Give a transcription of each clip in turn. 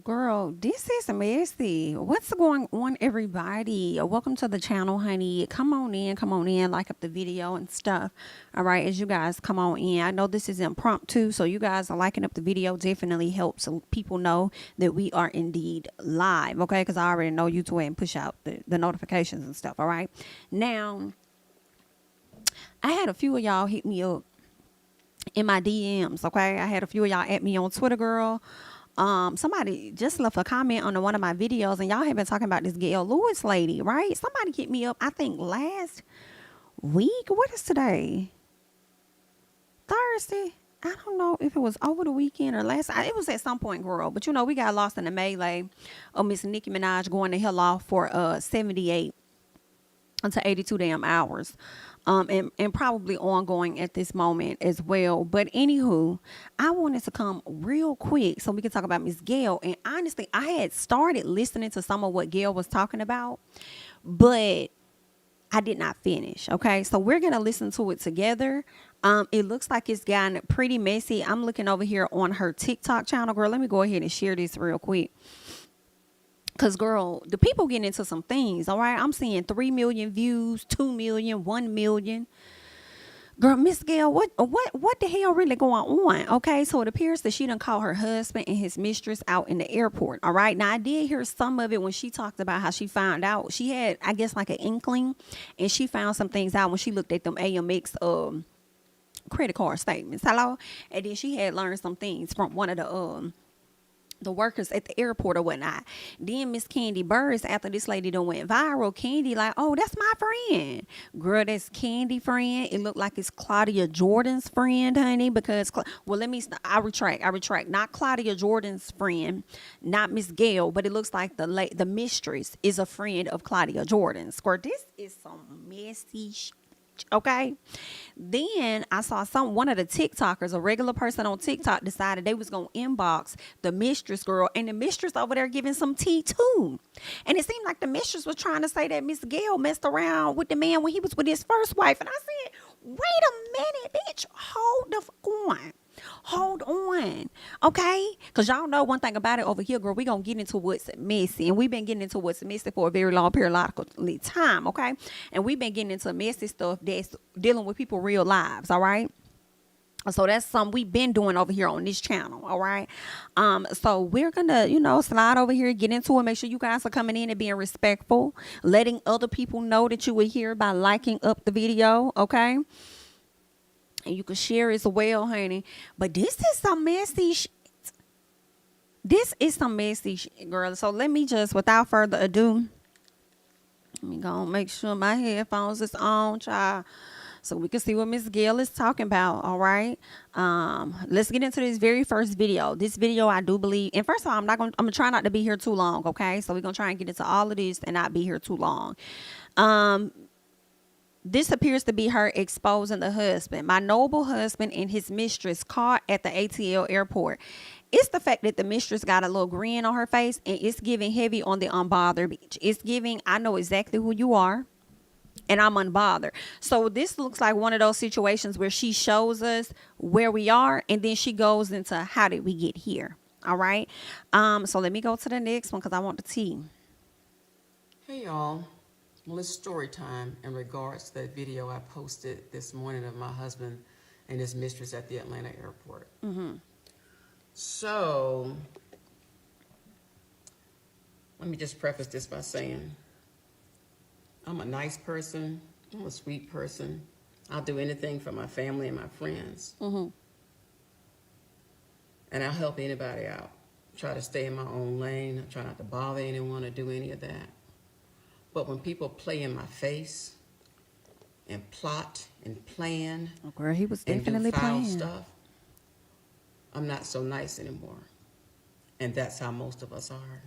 Girl, this is messy. What's going on, everybody? Welcome to the channel, honey. Come on in, like up the video and stuff. All right, as you guys come on in. I know this is impromptu, so you guys are liking up the video definitely helps people know that we are indeed live, okay? Because I already know you to and push out the notifications and stuff, all right? Now, I had a few of y'all hit me up in my DMs, okay? I had a few of y'all at me on Twitter, girl. Somebody just left a comment on one of my videos, and y'all have been talking about this Gail Lewis lady, right? Somebody hit me up, I think last week. What is today? Thursday? I don't know if it was over the weekend or last. It was at some point, girl. But you know, we got lost in the melee of Miss Nicki Minaj going the hell off for 78 to 82 damn hours. And probably ongoing at this moment as well. But anywho, I wanted to come real quick so we can talk about Miss Gail. And honestly, I had started listening to some of what Gail was talking about, but I did not finish. Okay, so we're gonna listen to it together. It looks like it's gotten pretty messy. I'm looking over here on her TikTok channel, girl. Let me go ahead and share this real quick. Because, girl, the people getting into some things, all right? I'm seeing 3 million views, 2 million, 1 million. Girl, Miss Gail, what the hell really going on? Okay, so it appears that she done called her husband and his mistress out in the airport, all right? Now, I did hear some of it when she talked about how she found out. She had, I guess, like an inkling, and she found some things out when she looked at them AMX credit card statements. Hello? And then she had learned some things from one of the workers at the airport or whatnot. Then Miss Kandi Burruss, after this lady done went viral, Kandi like, oh, that's my friend. Girl, that's Kandi friend. It looked like it's Claudia Jordan's friend, honey, because, well, I retract. Not Claudia Jordan's friend, not Miss Gail, but it looks like the mistress is a friend of Claudia Jordan's. Girl, this is some messy shit. Okay, then I saw one of the TikTokers, a regular person on TikTok, decided they was gonna inbox the mistress, girl, and the mistress over there giving some tea too. And it seemed like the mistress was trying to say that Miss Gail messed around with the man when he was with his first wife. And I said, wait a minute, bitch, hold the fuck on. Hold on, okay? Because y'all know one thing about it over here, girl, we going to get into what's messy. And we've been getting into what's messy for a very long periodical time, okay? And we've been getting into messy stuff that's dealing with people's real lives, all right? So that's something we've been doing over here on this channel, all right? So we're going to, slide over here, get into it. Make sure you guys are coming in and being respectful, letting other people know that you were here by liking up the video, okay? And you can share as well, honey. But this is some messy shit. This is some messy shit, girl. So let me just, without further ado, let me go and make sure my headphones is on, child, so we can see what Miss Gail is talking about, all right? Let's get into this very first video. This video, I do believe, and first of all, I'm gonna try not to be here too long, okay? So we're gonna try and get into all of this and not be here too long. This appears to be her exposing the husband. My noble husband and his mistress caught at the ATL airport. It's the fact that the mistress got a little grin on her face, and it's giving heavy on the unbothered bitch. It's giving, I know exactly who you are, and I'm unbothered. So this looks like one of those situations where she shows us where we are, and then she goes into how did we get here. All right. So let me go to the next one because I want the tea. Hey, y'all. Well, it's story time in regards to that video I posted this morning of my husband and his mistress at the Atlanta airport. So, let me just preface this by saying, I'm a nice person. I'm a sweet person. I'll do anything for my family and my friends. And I'll help anybody out. Try to stay in my own lane. I try not to bother anyone or do any of that. But when people play in my face and plot and plan, Oh, girl, he was and definitely do foul playing stuff, I'm not so nice anymore. And that's how most of us are.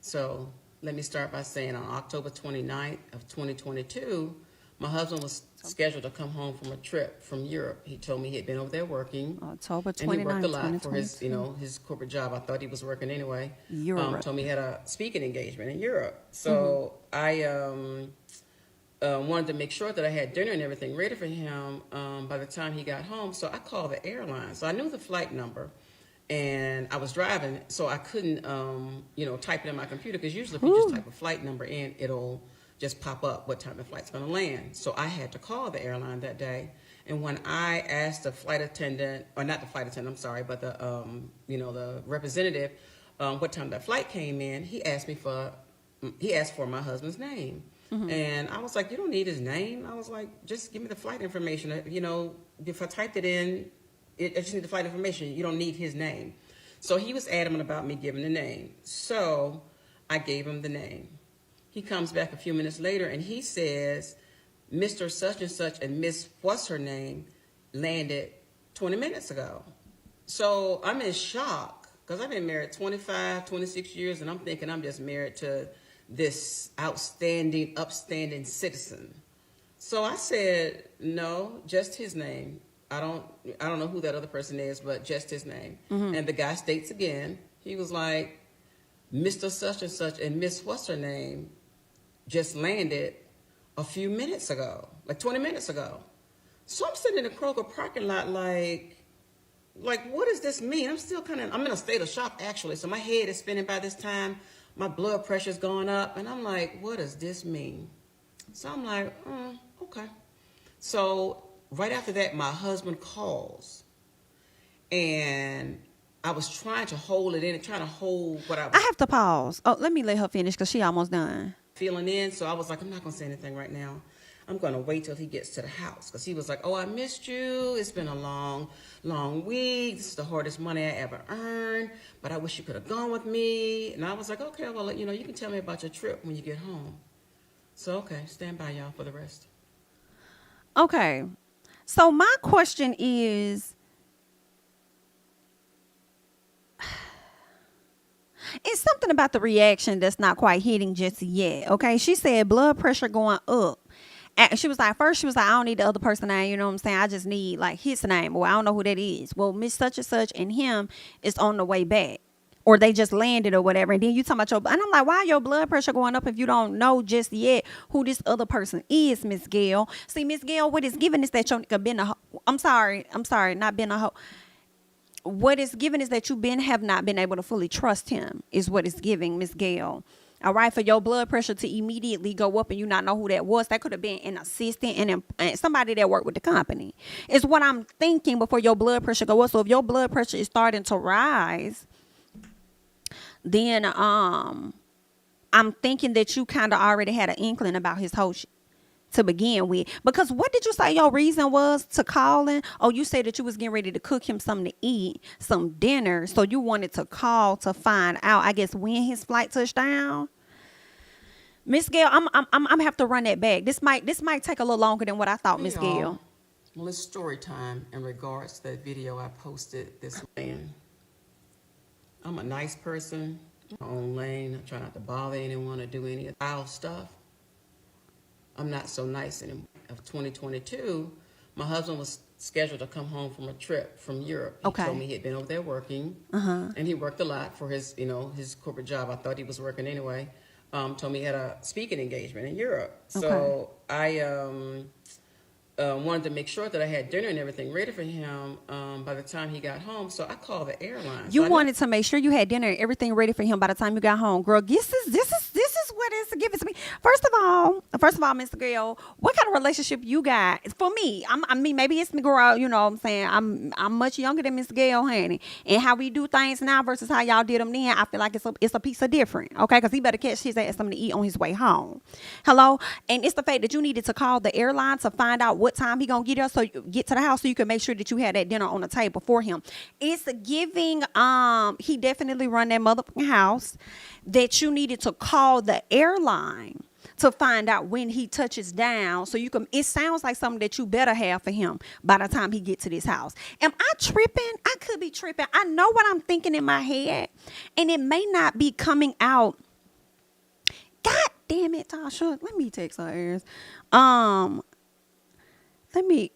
So let me start by saying on October 29th of 2022, my husband was scheduled to come home from a trip from Europe. He told me he had been over there working. October 29th, and he worked a lot for his, his corporate job. I thought he was working anyway. Europe. Told me he had a speaking engagement in Europe. So I wanted to make sure that I had dinner and everything ready for him by the time he got home. So I called the airline. So I knew the flight number. and I was driving, so I couldn't, type it in my computer, because usually if you just type a flight number in, it'll just pop up what time the flight's going to land. So I had to call the airline that day, and when I asked the flight attendant, or not the flight attendant, I'm sorry, but the representative, what time that flight came in, he asked for my husband's name. And I was like, you don't need his name. I was like, just give me the flight information. If I typed it in, I just need the flight information. You don't need his name. So he was adamant about me giving the name. So I gave him the name. He comes back a few minutes later and he says, Mr. Such and Such and Miss what's her name landed 20 minutes ago. So I'm in shock, because I've been married 25, 26 years, and I'm thinking I'm just married to this upstanding citizen. So I said, no, just his name. I don't know who that other person is, but just his name. And the guy states again, he was like, Mr. Such and Such and Miss what's her name just landed a few minutes ago, like 20 minutes ago. So I'm sitting in the Kroger parking lot like, what does this mean? I'm in a state of shock, actually. So my head is spinning by this time. My blood pressure's going up. And I'm like, what does this mean? So I'm like, okay. So right after that, my husband calls. And I was trying to hold it in and trying to hold what I was. I have to pause. Oh, let me let her finish, because she almost done. Feeling in. So I was like, I'm not going to say anything right now. I'm going to wait till he gets to the house, because he was like, oh, I missed you. It's been a long, long week. This is the hardest money I ever earned, but I wish you could have gone with me. And I was like, okay, well, you can tell me about your trip when you get home. So, okay, stand by, y'all, for the rest. Okay. So my question is, it's something about the reaction that's not quite hitting just yet. Okay. She said blood pressure going up. And she was like, I don't need the other person's name. You know what I'm saying? I just need like his name. Well, I don't know who that is. Well, Miss such and such and him is on the way back, or they just landed or whatever. And then you talking about and I'm like, why your blood pressure going up if you don't know just yet who this other person is, Miss Gail? See, Miss Gail, what is given is that you've been a I'm sorry, not been a hoe. What is given is that you have not been able to fully trust him, is what it's giving, Miss Gail. All right, for your blood pressure to immediately go up and you not know who that was, that could have been an assistant and somebody that worked with the company. Is what I'm thinking before your blood pressure go up. So if your blood pressure is starting to rise, then I'm thinking that you kind of already had an inkling about his whole shit to begin with. Because what did you say your reason was to calling? Oh, you said that you was getting ready to cook him something to eat, some dinner. So you wanted to call to find out, I guess, when his flight touched down. Miss Gail, I'm have to run that back. This might take a little longer than what I thought, Miss Gail. Well, it's story time in regards to that video I posted this morning. I'm a nice person, my own lane. I try not to bother anyone or do any foul stuff. I'm not so nice anymore. Of 2022, my husband was scheduled to come home from a trip from Europe. He told me he had been over there working, and he worked a lot for his, his corporate job. I thought he was working anyway. Told me he had a speaking engagement in Europe. So I wanted to make sure that I had dinner and everything ready for him by the time he got home. So I called the airline. You wanted to make sure you had dinner and everything ready for him by the time you got home, girl. This is what it's giving to me. First of all, Mr. Gail, what kind of relationship you got? For me, I mean, maybe it's me, girl. You know what I'm saying? I'm much younger than Miss Gail, honey. And how we do things now versus how y'all did them then, I feel like it's a piece of different. Okay, because he better catch his ass something to eat on his way home. Hello, and it's the fact that you needed to call the airline to find out what time he gonna get us, so you get to the house so you can make sure that you had that dinner on the table for him. It's giving he definitely run that motherfucking house, that you needed to call the airline to find out when he touches down, so you can, it sounds like something that you better have for him by the time he get to this house. Am I tripping? I could be tripping. I know what I'm thinking in my head, and it may not be coming out. God damn it, Tasha. Let me text her ass. Let me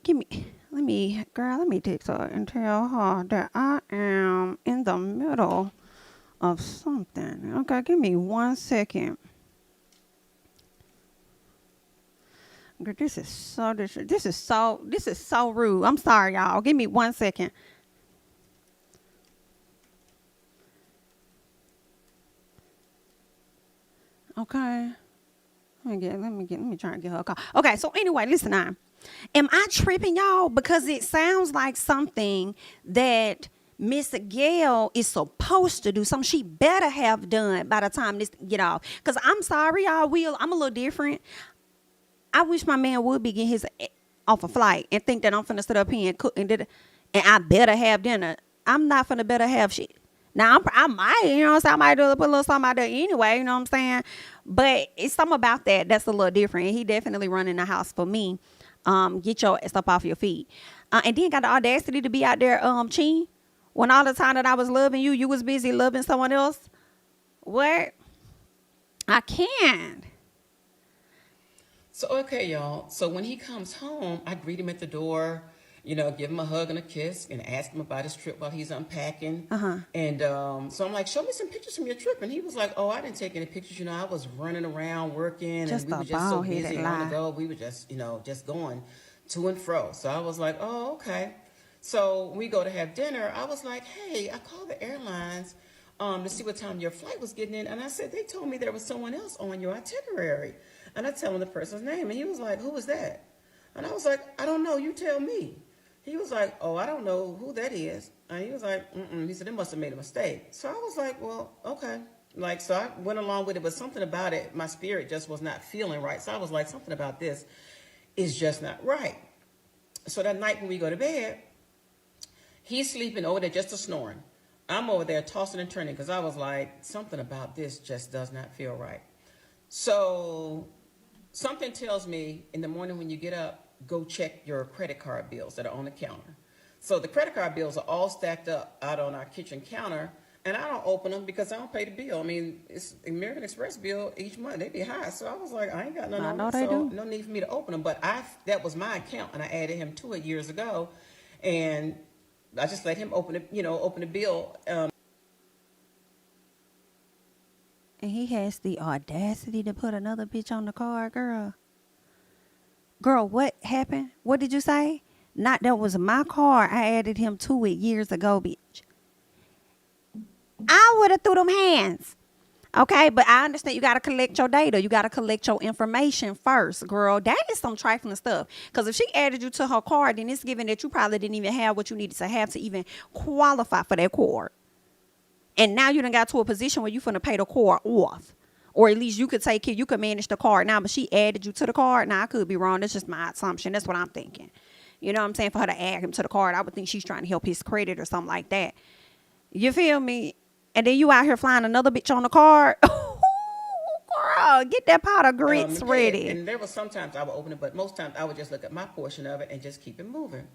text her and tell her that I am in the middle of something. Okay, give me 1 second. Girl, this is so rude. I'm sorry, y'all. Give me 1 second. Okay. Let me try and get her a call. Okay, so anyway, listen now. Am I tripping, y'all? Because it sounds like something that Miss Gail is supposed to do, something she better have done by the time this get off. Because I'm sorry, y'all, I'm a little different. I wish my man would be getting his off a flight and think that I'm finna sit up here and cook and I better have dinner. I'm not finna better have shit. Now, I might, you know what I'm saying? I might put a little something out there anyway, you know what I'm saying? But it's something about that's a little different. He definitely running the house for me. Get your stuff off your feet. And then got the audacity to be out there, cheating. When all the time that I was loving you, you was busy loving someone else. What? I can't. So, okay, y'all. So when he comes home, I greet him at the door, give him a hug and a kiss and ask him about his trip while he's unpacking. And so I'm like, show me some pictures from your trip. And he was like, oh, I didn't take any pictures. I was running around working and we were just so busy on the go. We were just, just going to and fro. So I was like, oh, okay. So we go to have dinner. I was like, hey, I called the airlines to see what time your flight was getting in. And I said, they told me there was someone else on your itinerary. And I tell him the person's name. And he was like, who was that? And I was like, I don't know. You tell me. He was like, oh, I don't know who that is. And he was like, He said, they must have made a mistake. So I was like, well, okay. So I went along with it, but something about it, my spirit just was not feeling right. So I was like, something about this is just not right. So that night when we go to bed, he's sleeping over there just snoring. I'm over there tossing and turning because I was like, something about this just does not feel right. So something tells me in the morning when you get up, go check your credit card bills that are on the counter. So the credit card bills are all stacked up out on our kitchen counter, and I don't open them because I don't pay the bill. I mean, it's American Express bill each month. They be high. So I was like, I ain't got nothing on it, so no need for me to open them. But that was my account, and I added him to it years ago, and I just let him open the bill. And he has the audacity to put another bitch on the card, girl. Girl, what happened? What did you say? Not that was my car. I added him to it years ago, bitch. I would have threw them hands. Okay, but I understand you got to collect your data. You got to collect your information first, girl. That is some trifling stuff. Because if she added you to her card, then it's given that you probably didn't even have what you needed to have to even qualify for that card. And now you done got to a position where you finna pay the card off. Or at least you could you could manage the card now, but she added you to the card. Now, I could be wrong. That's just my assumption. That's what I'm thinking. You know what I'm saying? For her to add him to the card, I would think she's trying to help his credit or something like that. You feel me? And then you out here flying another bitch on the card. Girl, get that pot of grits ready. And there was sometimes I would open it, but most times I would just look at my portion of it and just keep it moving.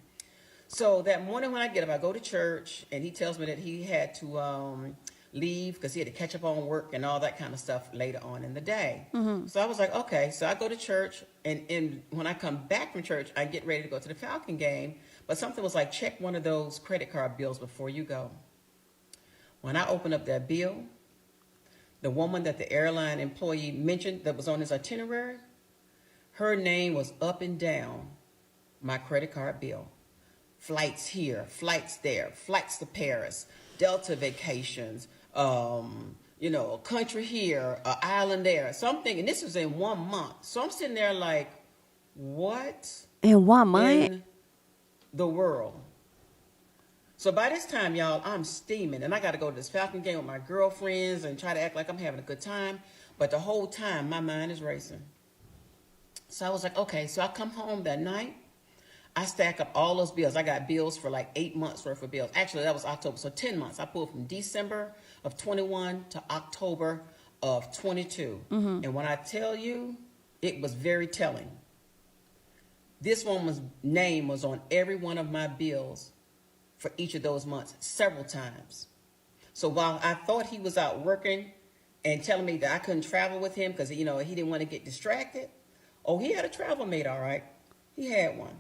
So that morning when I get up, I go to church, and he tells me that he had to leave because he had to catch up on work and all that kind of stuff later on in the day. So I was like, okay. So I go to church, and when I come back from church, I get ready to go to the Falcon game. But something was like, check one of those credit card bills before you go. When I opened up that bill, the woman that the airline employee mentioned that was on his itinerary, her name was up and down my credit card bill. Flights here, flights there, flights to Paris, Delta vacations, a country here, an island there. So I'm thinking this was in 1 month. So I'm sitting there like, what? In 1 month? In the world. So by this time, y'all, I'm steaming, and I got to go to this Falcon game with my girlfriends and try to act like I'm having a good time. But the whole time, my mind is racing. So I was like, okay. So I come home that night. I stack up all those bills. I got bills for like 8 months worth of bills. Actually, that was October. So 10 months. I pulled from December of 21 to October of 22. And when I tell you, it was very telling. This woman's name was on every one of my bills for each of those months several times. So while I thought he was out working and telling me that I couldn't travel with him because, he didn't want to get distracted. Oh, he had a travel mate, all right. He had one.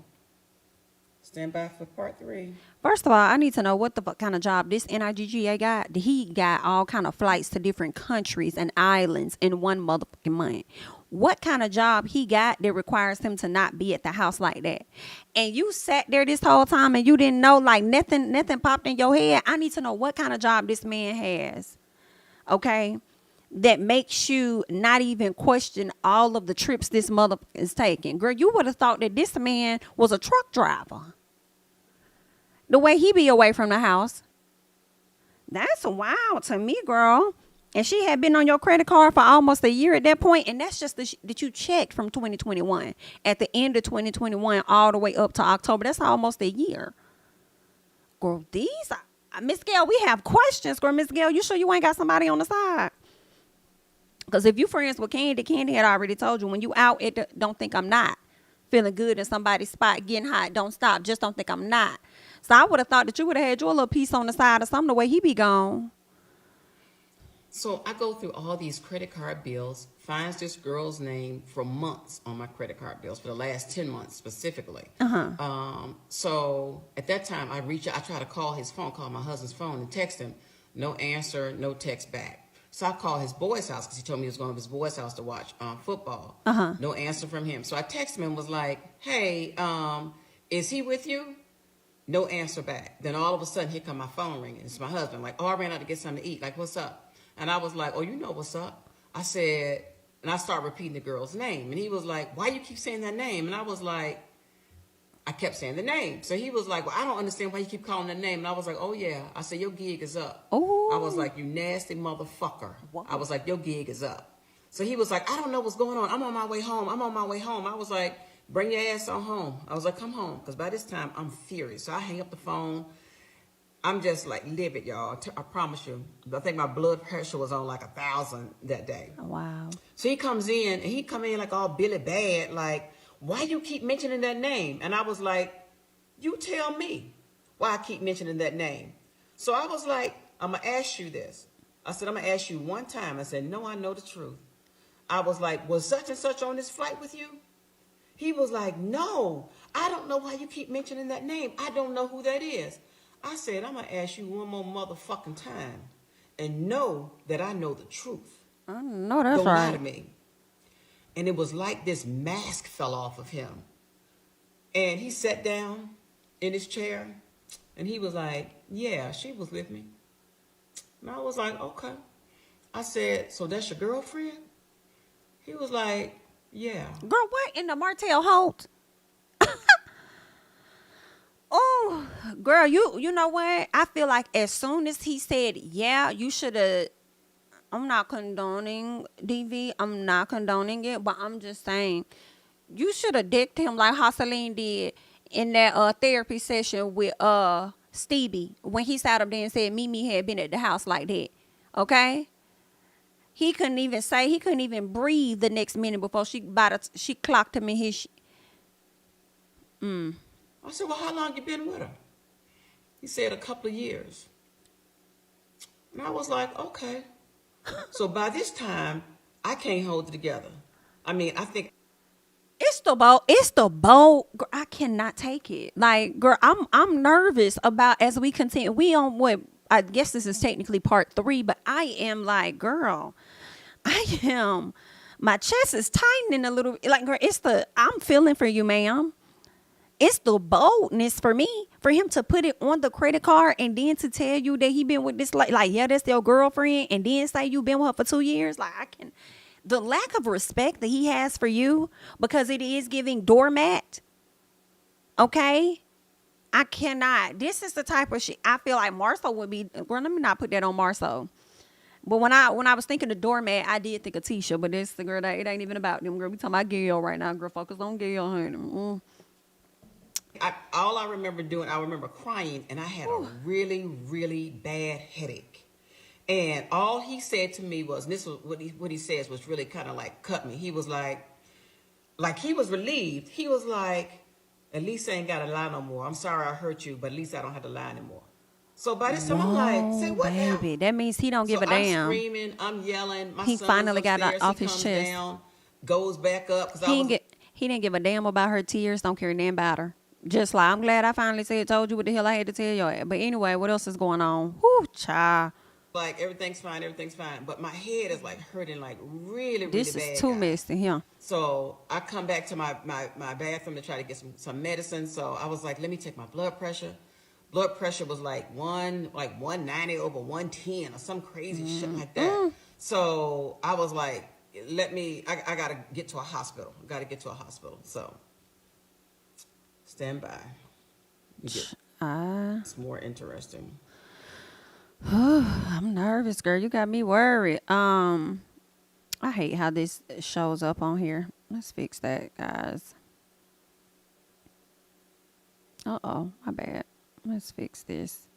Stand by for part 3. First of all, I need to know what the fuck kind of job this NIGGA got. He got all kind of flights to different countries and islands in 1 motherfucking month. What kind of job he got that requires him to not be at the house like that? And you sat there this whole time and you didn't know, like nothing popped in your head. I need to know what kind of job this man has. Okay? that makes you not even question all of the trips this mother is taking. Girl, you would have thought that this man was a truck driver. The way he be away from the house. That's wild to me, girl. And she had been on your credit card for almost a year at that point, and that's just that you checked from 2021. At the end of 2021, all the way up to October, that's almost a year. Girl, these, Miss Gail, we have questions. Girl, Miss Gail, you sure you ain't got somebody on the side? Because if you friends with Kandi had already told you, when you out, don't think I'm not. Feeling good in somebody's spot, getting hot, don't stop. Just don't think I'm not. So I would have thought that you would have had your little piece on the side or something the way he be gone. So I go through all these credit card bills, finds this girl's name for months on my credit card bills, for the last 10 months specifically. So at that time, I try to call his phone, call my husband's phone and text him. No answer, no text back. So I called his boy's house because he told me he was going to his boy's house to watch football. No answer from him. So I texted him and was like, hey, is he with you? No answer back. Then all of a sudden, here come my phone ringing. It's my husband. Like, oh, I ran out to get something to eat. Like, what's up? And I was like, oh, you know what's up. I said, and I started repeating the girl's name. And he was like, why you keep saying that name? And I was like, I kept saying the name. So he was like, well, I don't understand why you keep calling that name. And I was like, oh, yeah. I said, your gig is up. Ooh. I was like, you nasty motherfucker. Whoa. I was like, your gig is up. So he was like, I don't know what's going on. I'm on my way home. I was like, bring your ass on home. I was like, come home. Because by this time, I'm furious. So I hang up the phone. I'm just like livid, y'all. I promise you. I think my blood pressure was on like 1,000 that day. Wow. So he comes in, and he come in like all Billy Bad, like, why you keep mentioning that name? And I was like, you tell me why I keep mentioning that name. So I was like, I'm going to ask you this. I said, I'm going to ask you one time. I said, no, I know the truth. I was like, was such and such on this flight with you? He was like, no, I don't know why you keep mentioning that name. I don't know who that is. I said, I'm going to ask you one more motherfucking time and know that I know the truth. I know that's Don't right. lie to me. And it was like this mask fell off of him. And he sat down in his chair and he was like, yeah, she was with me. And I was like, okay. I said, so that's your girlfriend? He was like, yeah. Girl, what in the Martell Holt? Oh, girl, you know what? I feel like as soon as he said, yeah, you should have, I'm not condoning DV. I'm not condoning it, but I'm just saying, you should have dicked him like Celine did in that therapy session with Stevie when he sat up there and said Mimi had been at the house like that. Okay? He couldn't even breathe the next minute before she clocked him in his I said, well, how long you been with her? He said a couple of years. And I was like, okay. So by this time, I can't hold it together. I mean, I think it's the bold. Girl, I cannot take it. Like, girl, I'm nervous about as we continue. We on what I guess this is technically part 3, but I am like, girl, my chest is tightening a little. Like, girl, I'm feeling for you, ma'am. It's the boldness for me, for him to put it on the credit card and then to tell you that he been with this, like, yeah, that's your girlfriend, and then say you been with her for 2 years. Like, the lack of respect that he has for you, because it is giving doormat. Okay? I cannot. This is the type of shit I feel like Marceau would be. Well, let me not put that on Marceau. But when I was thinking of doormat, I did think of Tisha, but it's the girl that it ain't even about them, girl. We talking about Gail right now, girl. Focus on Gail, honey. all I remember doing, I remember crying, and I had a really, really bad headache. And all he said to me was, and this was what he says was really kind of like cut me. He was like he was relieved. He was like, at least I ain't got to lie no more. I'm sorry I hurt you, but at least I don't have to lie anymore. So by this time, I'm like, say what now? Baby, that means he don't give a damn. I'm screaming, I'm yelling. My he son finally got upstairs, it off he his comes chest. down, goes back up. He didn't give a damn about her tears. Don't care damn about her. Just like, I'm glad I finally told you what the hell I had to tell you. But anyway, what else is going on? Whoo, child. Like, everything's fine. But my head is like hurting like really, really bad. This is too messy here. So I come back to my bathroom to try to get some medicine. So I was like, let me take my blood pressure. blood pressure was like 190 over 110 or some crazy shit like that. So I was like, I gotta get to a hospital. So stand by. It's more interesting. I'm nervous, girl. You got me worried. I hate how this shows up on here. Let's fix that, guys. Uh-oh, my bad. Let's fix this.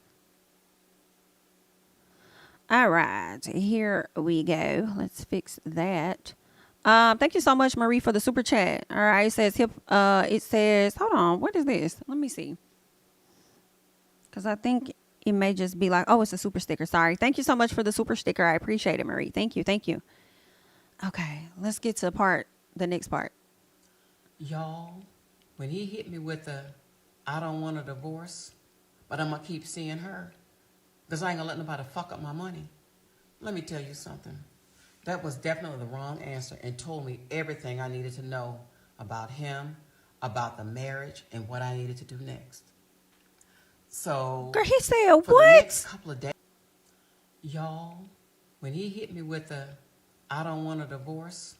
All right, here we go. Let's fix that. Thank you so much, Marie, for the super chat. All right, it says, hold on, what is this? Let me see. Because I think it may just be like, oh, it's a super sticker. Sorry. Thank you so much for the super sticker. I appreciate it, Marie. Thank you. Okay, let's get to the next part. Y'all, when he hit me with I don't want a divorce, but I'm going to keep seeing her because I ain't going to let nobody fuck up my money. Let me tell you something. That was definitely the wrong answer and told me everything I needed to know about him, about the marriage, and what I needed to do next. So, girl, he said for what? the next couple of days, y'all, when he hit me with I don't want a divorce,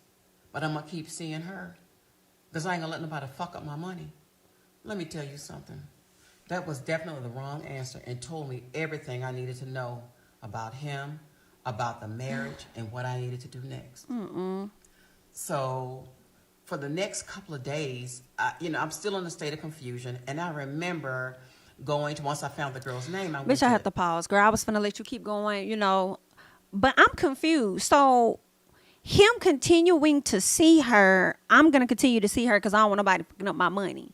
but I'm going to keep seeing her because I ain't going to let nobody fuck up my money. Let me tell you something. That was definitely the wrong answer and told me everything I needed to know about him, about the marriage, and what I needed to do next. So for the next couple of days, I'm still in a state of confusion. And I remember once I found the girl's name, I have to pause, girl. I was finna let you keep going, but I'm confused. So him continuing to see her, I'm going to continue to see her because I don't want nobody fucking up my money.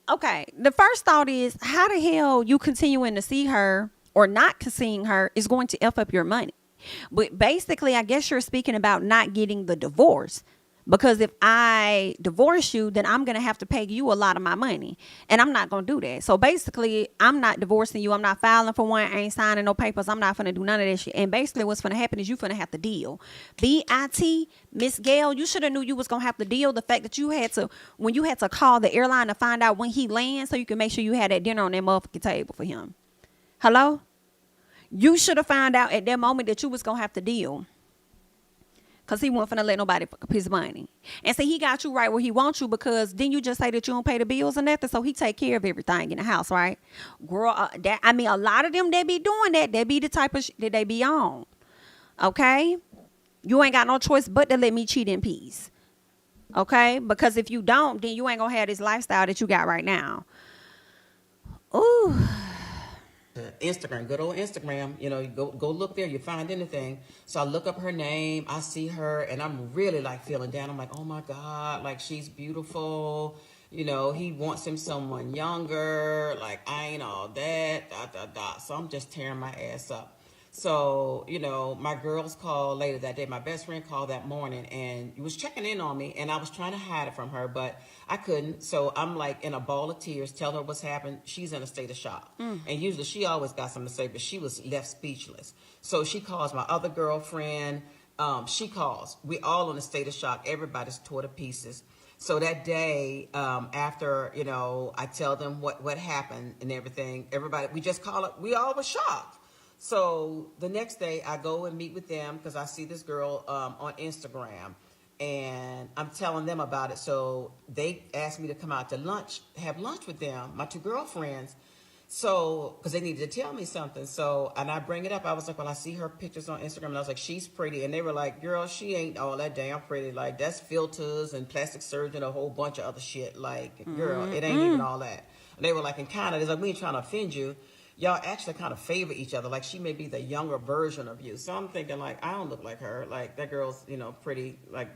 Okay, the first thought is, how the hell you continuing to see her or not seeing her is going to F up your money? But basically, I guess you're speaking about not getting the divorce. Because if I divorce you, then I'm going to have to pay you a lot of my money. And I'm not going to do that. So basically, I'm not divorcing you. I'm not filing for one. I ain't signing no papers. I'm not going to do none of that shit. And basically, what's going to happen is you're going to have to deal. BIT, Miss Gail, you should have knew you was going to have to deal. The fact that when you had to call the airline to find out when he lands so you can make sure you had that dinner on that motherfucking table for him. Hello? You should have found out at that moment that you was going to have to deal. Because he wasn't finna let nobody fuck up his money. And see, he got you right where he wants you because didn't you just say that you don't pay the bills or nothing? So he take care of everything in the house, right? Girl, a lot of them, they be doing that. They be the type of shit that they be on. Okay? You ain't got no choice but to let me cheat in peace. Okay? Because if you don't, then you ain't gonna have this lifestyle that you got right now. Ooh. Instagram, good old Instagram, you go look there, you find anything. So I look up her name, I see her, and I'm really like feeling down. I'm like, oh my God, like she's beautiful. He wants him someone younger, like I ain't all that, So I'm just tearing my ass up. So, my girls called later that day. My best friend called that morning and was checking in on me, and I was trying to hide it from her, but I couldn't. So I'm like in a ball of tears, tell her what's happened. She's in a state of shock. And usually she always got something to say, but she was left speechless. So she calls my other girlfriend. She calls. We all in a state of shock. Everybody's tore to pieces. So that day, after, I tell them what happened and everything, everybody, we just call it, we all were shocked. So the next day I go and meet with them because I see this girl on Instagram and I'm telling them about it. So they asked me to come out to lunch, have lunch with them, my two girlfriends. So, because they needed to tell me something. So, and I bring it up. I was like, well, I see her pictures on Instagram and I was like, she's pretty. And they were like, girl, she ain't all that damn pretty. Like that's filters and plastic surgery and a whole bunch of other shit. Like, girl, it ain't even all that. And they were like, and kind of, it's like, we ain't trying to offend you. Y'all actually kind of favor each other. Like she may be the younger version of you. So I'm thinking like, I don't look like her. Like that girl's, pretty. Like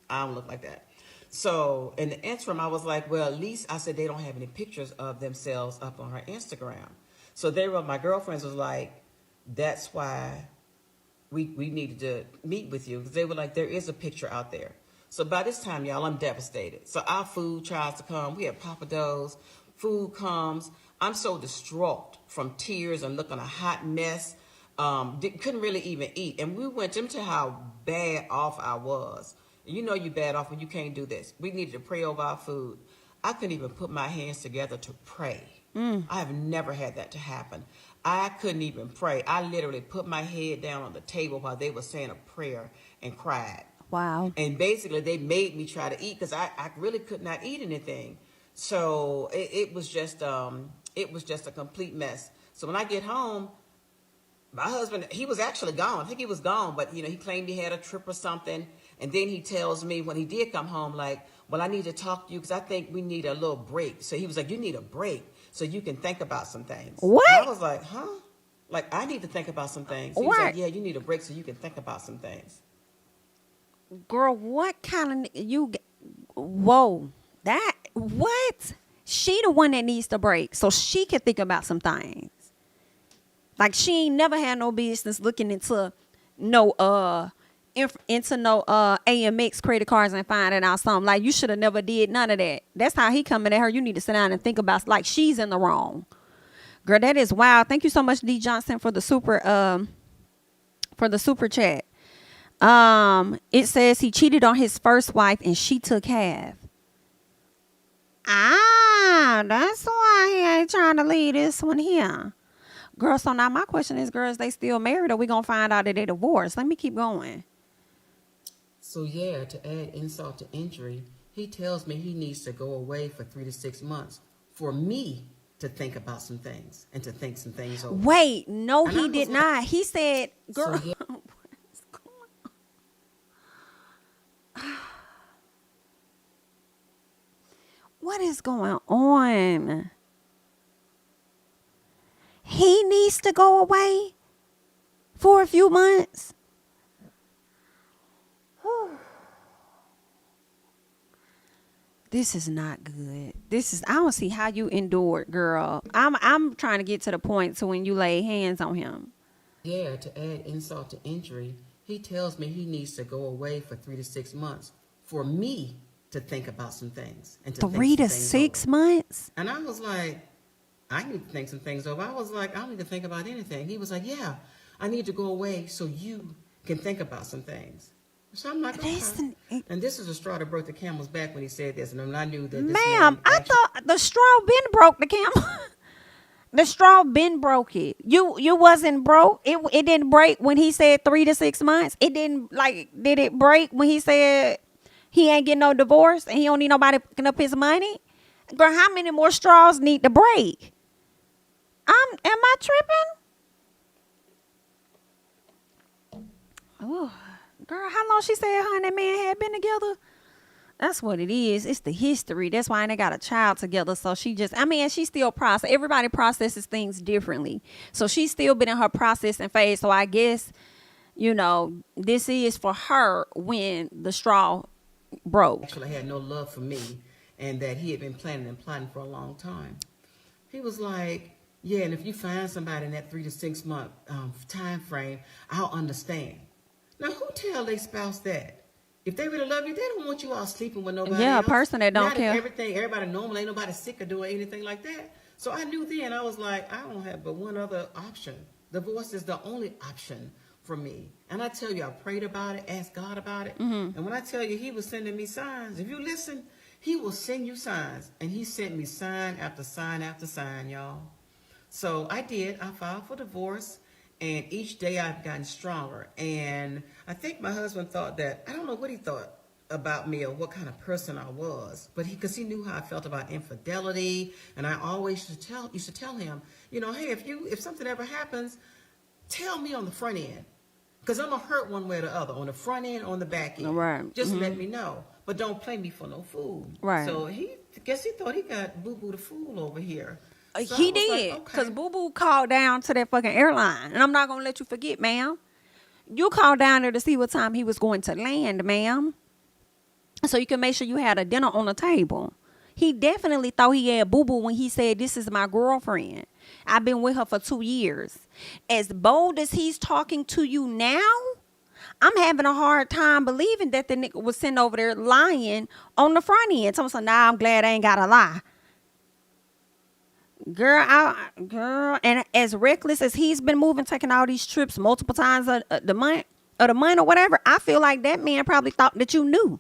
I don't look like that. So in the interim, I was like, well, at least I said they don't have any pictures of themselves up on her Instagram. So my girlfriends was like, that's why we needed to meet with you. Because they were like, there is a picture out there. So by this time, y'all, I'm devastated. So our food tries to come. We have papados. Food comes. I'm so distraught from tears and looking a hot mess. Couldn't really even eat. And we went into how bad off I was. You bad off when you can't do this. We needed to pray over our food. I couldn't even put my hands together to pray. I have never had that to happen. I couldn't even pray. I literally put my head down on the table while they were saying a prayer and cried. Wow. And basically, they made me try to eat because I really could not eat anything. So it was just a complete mess. So when I get home, my husband, he was actually gone. I think he was gone, but he claimed he had a trip or something. And then he tells me when he did come home, like, well, I need to talk to you because I think we need a little break. So he was like, you need a break so you can think about some things. What? And I was like, huh? Like, I need to think about some things. He was What? like, yeah, you need a break so you can think about some things. Girl, what kind of whoa, that what? She the one that needs to break so she can think about some things. Like she ain't never had no business looking into no AMX credit cards and finding out something. Like you should have never did none of that. That's how he coming at her. You need to sit down and think about like she's in the wrong. Girl, that is wild. Thank you so much, D Johnson, for the super chat. It says he cheated on his first wife and she took half. That's why he ain't trying to leave this one here. Girl, so now my question is, girls, they still married or we gonna find out that they divorced? Let me keep going. So yeah, to add insult to injury, he tells me he needs to go away for 3 to 6 months for me to think about some things and to think some things over. Wait, no, And he did not. He said, girl. So, yeah. What is going on? He needs to go away for a few months. This is not good. I don't see how you endured, girl. I'm trying to get to the point to when you lay hands on him. Yeah, to add insult to injury, he tells me he needs to go away for 3 to 6 months for me to think about some things. And to 3 to 6 months? And I was like, I need to think some things over. I was like, I don't need to think about anything. He was like, yeah, I need to go away so you can think about some things. So I'm like, okay. And this is a straw that broke the camel's back when he said this. And I knew that this Ma'am, I thought the straw been broke the camel. The straw been broke it. You wasn't broke. It didn't break when he said 3 to 6 months. It didn't did it break when he said he ain't getting no divorce and he don't need nobody picking up his money? Girl, how many more straws need to break? Am I tripping? Oh, girl, how long she said her and that man had been together? That's what it is. It's the history. That's why they got a child together. So she she still process. Everybody processes things differently. So she's still been in her processing phase. So I guess, this is for her when the straw broke. Actually had no love for me and that he had been planning and plotting for a long time. He was like, yeah, and if you find somebody in that 3 to 6 month time frame, I'll understand. Now, who tell their spouse that? If they really love you, they don't want you all sleeping with nobody else. A person that don't care. Everybody normal, ain't nobody sick or doing anything like that. So I knew then, I was like, I don't have but one other option. Divorce is the only option for me. And I tell you, I prayed about it, asked God about it. Mm-hmm. And when I tell you he was sending me signs, if you listen, he will send you signs. And he sent me sign after sign after sign, y'all. So I did. I filed for divorce. And each day I've gotten stronger. And I think my husband thought that, I don't know what he thought about me or what kind of person I was. But because he knew how I felt about infidelity. And I always used to tell him, hey, if something ever happens, tell me on the front end. Because I'm going to hurt one way or the other, on the front end or on the back end. Right. Just let me know. But don't play me for no fool. Right. So he thought he got Boo-Boo the fool over here. So he did, because Boo-Boo called down to that fucking airline. And I'm not going to let you forget, ma'am. You called down there to see what time he was going to land, ma'am. So you can make sure you had a dinner on the table. He definitely thought he had Boo-Boo when he said, this is my girlfriend. I've been with her for 2 years. As bold as he's talking to you now, I'm having a hard time believing that the nigga was sitting over there lying on the front end. So now I'm glad I ain't got to lie. Girl, and as reckless as he's been moving, taking all these trips multiple times the month or whatever, I feel like that man probably thought that you knew.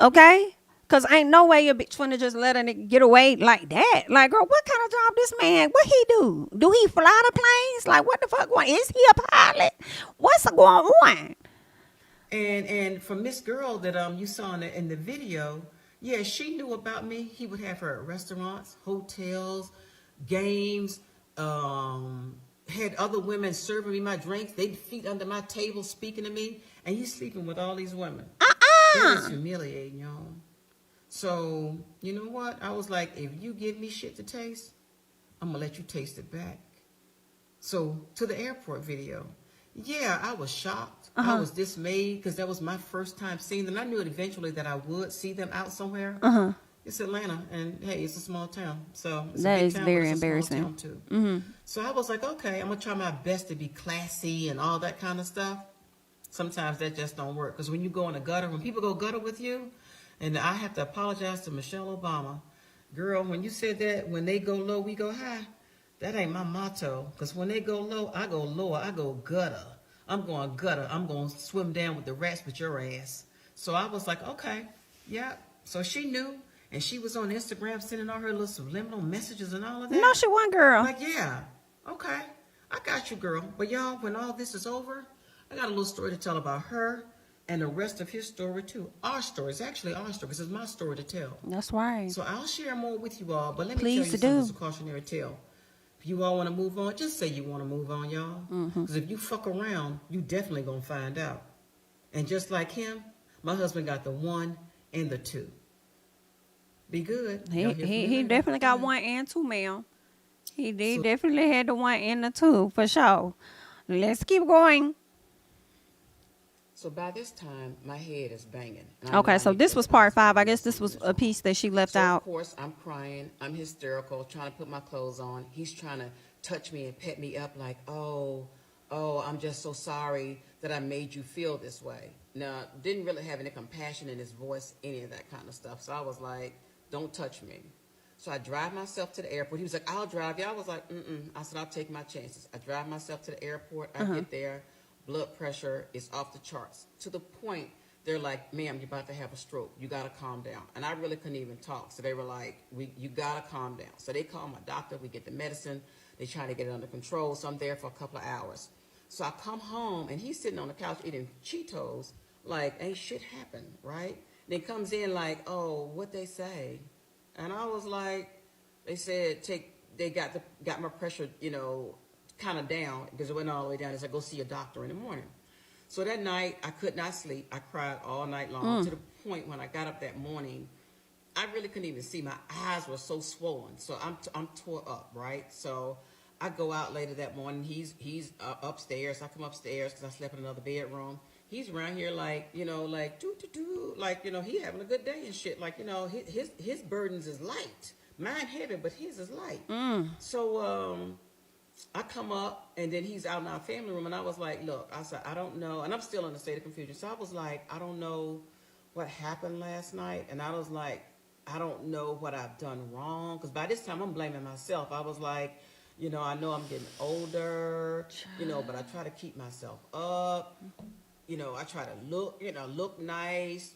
Okay? Cause ain't no way your bitch finna just let a nigga get away like that. Like, girl, what kind of job this man? What he do? Do he fly the planes? Like, what the fuck going? Is he a pilot? What's going on? And for Miss Girl that you saw in the video, yeah, she knew about me. He would have her at restaurants, hotels, games, had other women serving me my drinks. They'd feet under my table speaking to me, and he's sleeping with all these women. That is humiliating, y'all. So, you know what? I was like, if you give me shit to taste, I'm going to let you taste it back. So, to the airport video. Yeah, I was shocked. I was dismayed because that was my first time seeing them. I knew it eventually that I would see them out somewhere. It's Atlanta, and hey, it's a small town. So, it's that a big is town, very but it's a embarrassing. small town too. So, I was like, okay, I'm going to try my best to be classy and all that kind of stuff. Sometimes that just don't work. Because when you go in a gutter, when people go gutter with you, and I have to apologize to Michelle Obama. Girl, when you said that, when they go low, we go high, that ain't my motto. Because when they go low, I go lower. I go gutter. I'm going gutter. I'm going to swim down with the rats with your ass. So I was like, okay, yeah. So she knew, and she was on Instagram sending all her little subliminal messages and all of that. No, she wasn't, girl. Like, yeah, okay, I got you, girl. But y'all, when all this is over, I got a little story to tell about her and the rest of his story too. Our story. It's actually our story because it's my story to tell. That's right. So I'll share more with you all, but let me Please tell you do. something. It's a cautionary tale. If you all want to move on, just say you want to move on, y'all. Because if you fuck around, you definitely going to find out. And just like him, my husband got the 1 and the 2. Be good. He definitely got 1 and 2, ma'am. He definitely had the 1 and the 2 for sure. Let's keep going. So by this time, my head is banging. Okay, so this was part 5. I guess this was a piece that she left out. Of course, I'm crying. I'm hysterical, trying to put my clothes on. He's trying to touch me and pet me up like, oh, I'm just so sorry that I made you feel this way. Now, didn't really have any compassion in his voice, any of that kind of stuff. So I was like, don't touch me. So I drive myself to the airport. He was like, I'll drive you. I was like, I said, I'll take my chances. I drive myself to the airport. I get there. Blood pressure is off the charts to the point they're like, ma'am, you're about to have a stroke. You got to calm down. And I really couldn't even talk. So they were like, you got to calm down. So they call my doctor. We get the medicine. They try to get it under control. So I'm there for a couple of hours. So I come home, and he's sitting on the couch eating Cheetos like, ain't shit happened, right? Then comes in like, oh, what they say? And I was like, they said, they got my pressure, kind of down because it went all the way down. They said, go see a doctor in the morning. So that night, I could not sleep. I cried all night long to the point when I got up that morning, I really couldn't even see. My eyes were so swollen. So I'm tore up, right? So I go out later that morning. He's upstairs. I come upstairs because I slept in another bedroom. He's around here like, like do, like, he having a good day and shit. Like, his burdens is light. Mine heavy, but his is light. So I come up, and then he's out in our family room, and I was like, look, I said, I don't know. And I'm still in a state of confusion. So I was like, I don't know what happened last night. And I was like, I don't know what I've done wrong. Because by this time, I'm blaming myself. I was like, I know I'm getting older, but I try to keep myself up. I try to look nice,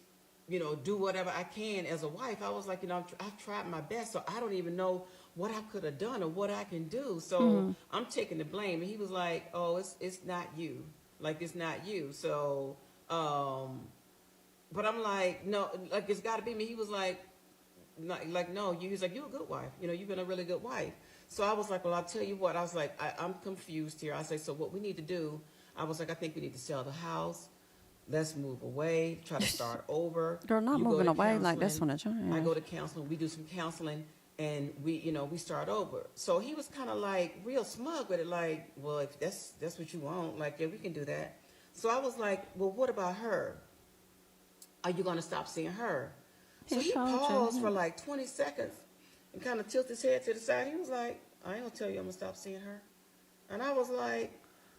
do whatever I can as a wife. I was like, I've tried my best, so I don't even know what I could have done or what I can do. So I'm taking the blame. And he was like, oh, it's not you. Like, it's not you. So, but I'm like, no, like, it's got to be me. He was like, no, he's like, you're a good wife. You've been a really good wife. So I was like, well, I'll tell you what. I was like, I'm confused here. I say, so what we need to do, I was like, I think we need to sell the house. Let's move away, try to start over. Girl, not moving away like that's when I change. I go to counseling. We do some counseling. And we start over. So he was kind of like real smug with it, like, well, if that's what you want, like, yeah, we can do that. So I was like, well, what about her? Are you going to stop seeing her? So he paused for like 20 seconds and kind of tilted his head to the side. He was like, I ain't going to tell you I'm going to stop seeing her. And I was like,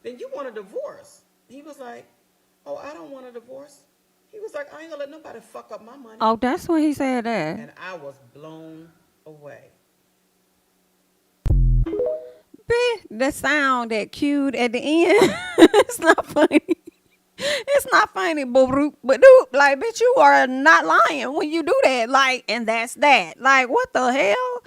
then you want a divorce. He was like, oh, I don't want a divorce. He was like, I ain't going to let nobody fuck up my money. Oh, that's when he said that. And I was blown away. The sound that cued at the end, it's not funny. It's not funny, but dude, like, bitch, you are not lying when you do that. Like, and that's that. Like, what the hell?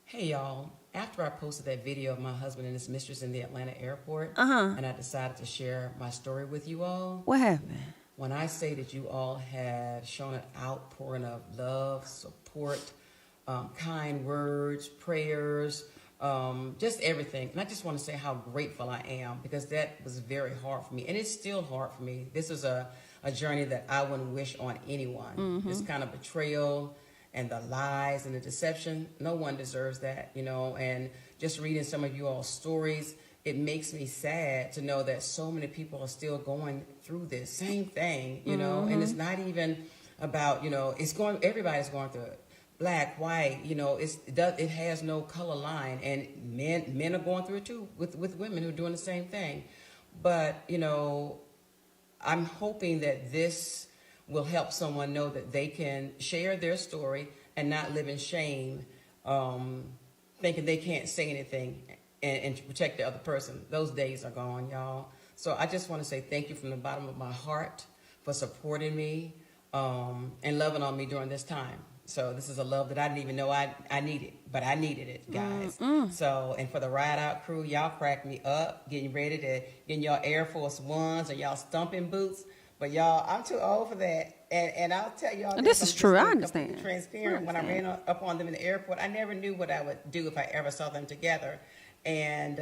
Hey y'all, after I posted that video of my husband and his mistress in the Atlanta airport, and I decided to share my story with you all, What happened? when I say that you all had shown an outpouring of love, support, kind words, prayers, just everything. And I just want to say how grateful I am, because that was very hard for me. And it's still hard for me. This is a journey that I wouldn't wish on anyone. This kind of betrayal and the lies and the deception, no one deserves that, you know. And just reading some of you all's stories, it makes me sad to know that so many people are still going through this same thing, you know. And it's not even about, you know, everybody's going through it. Black, white, you know, it has no color line, and men are going through it too with women who are doing the same thing. But, you know, I'm hoping that this will help someone know that they can share their story and not live in shame, thinking they can't say anything and to protect the other person. Those days are gone, y'all. So I just want to say thank you from the bottom of my heart for supporting me and loving on me during this time. So this is a love that I didn't even know I needed, but I needed it, guys. So, and for the Ride Out crew, y'all cracked me up, getting y'all Air Force Ones or y'all stomping boots. But y'all, I'm too old for that. And I'll tell y'all This is true. I completely understand. transparent. When I ran up on them in the airport, I never knew what I would do if I ever saw them together. And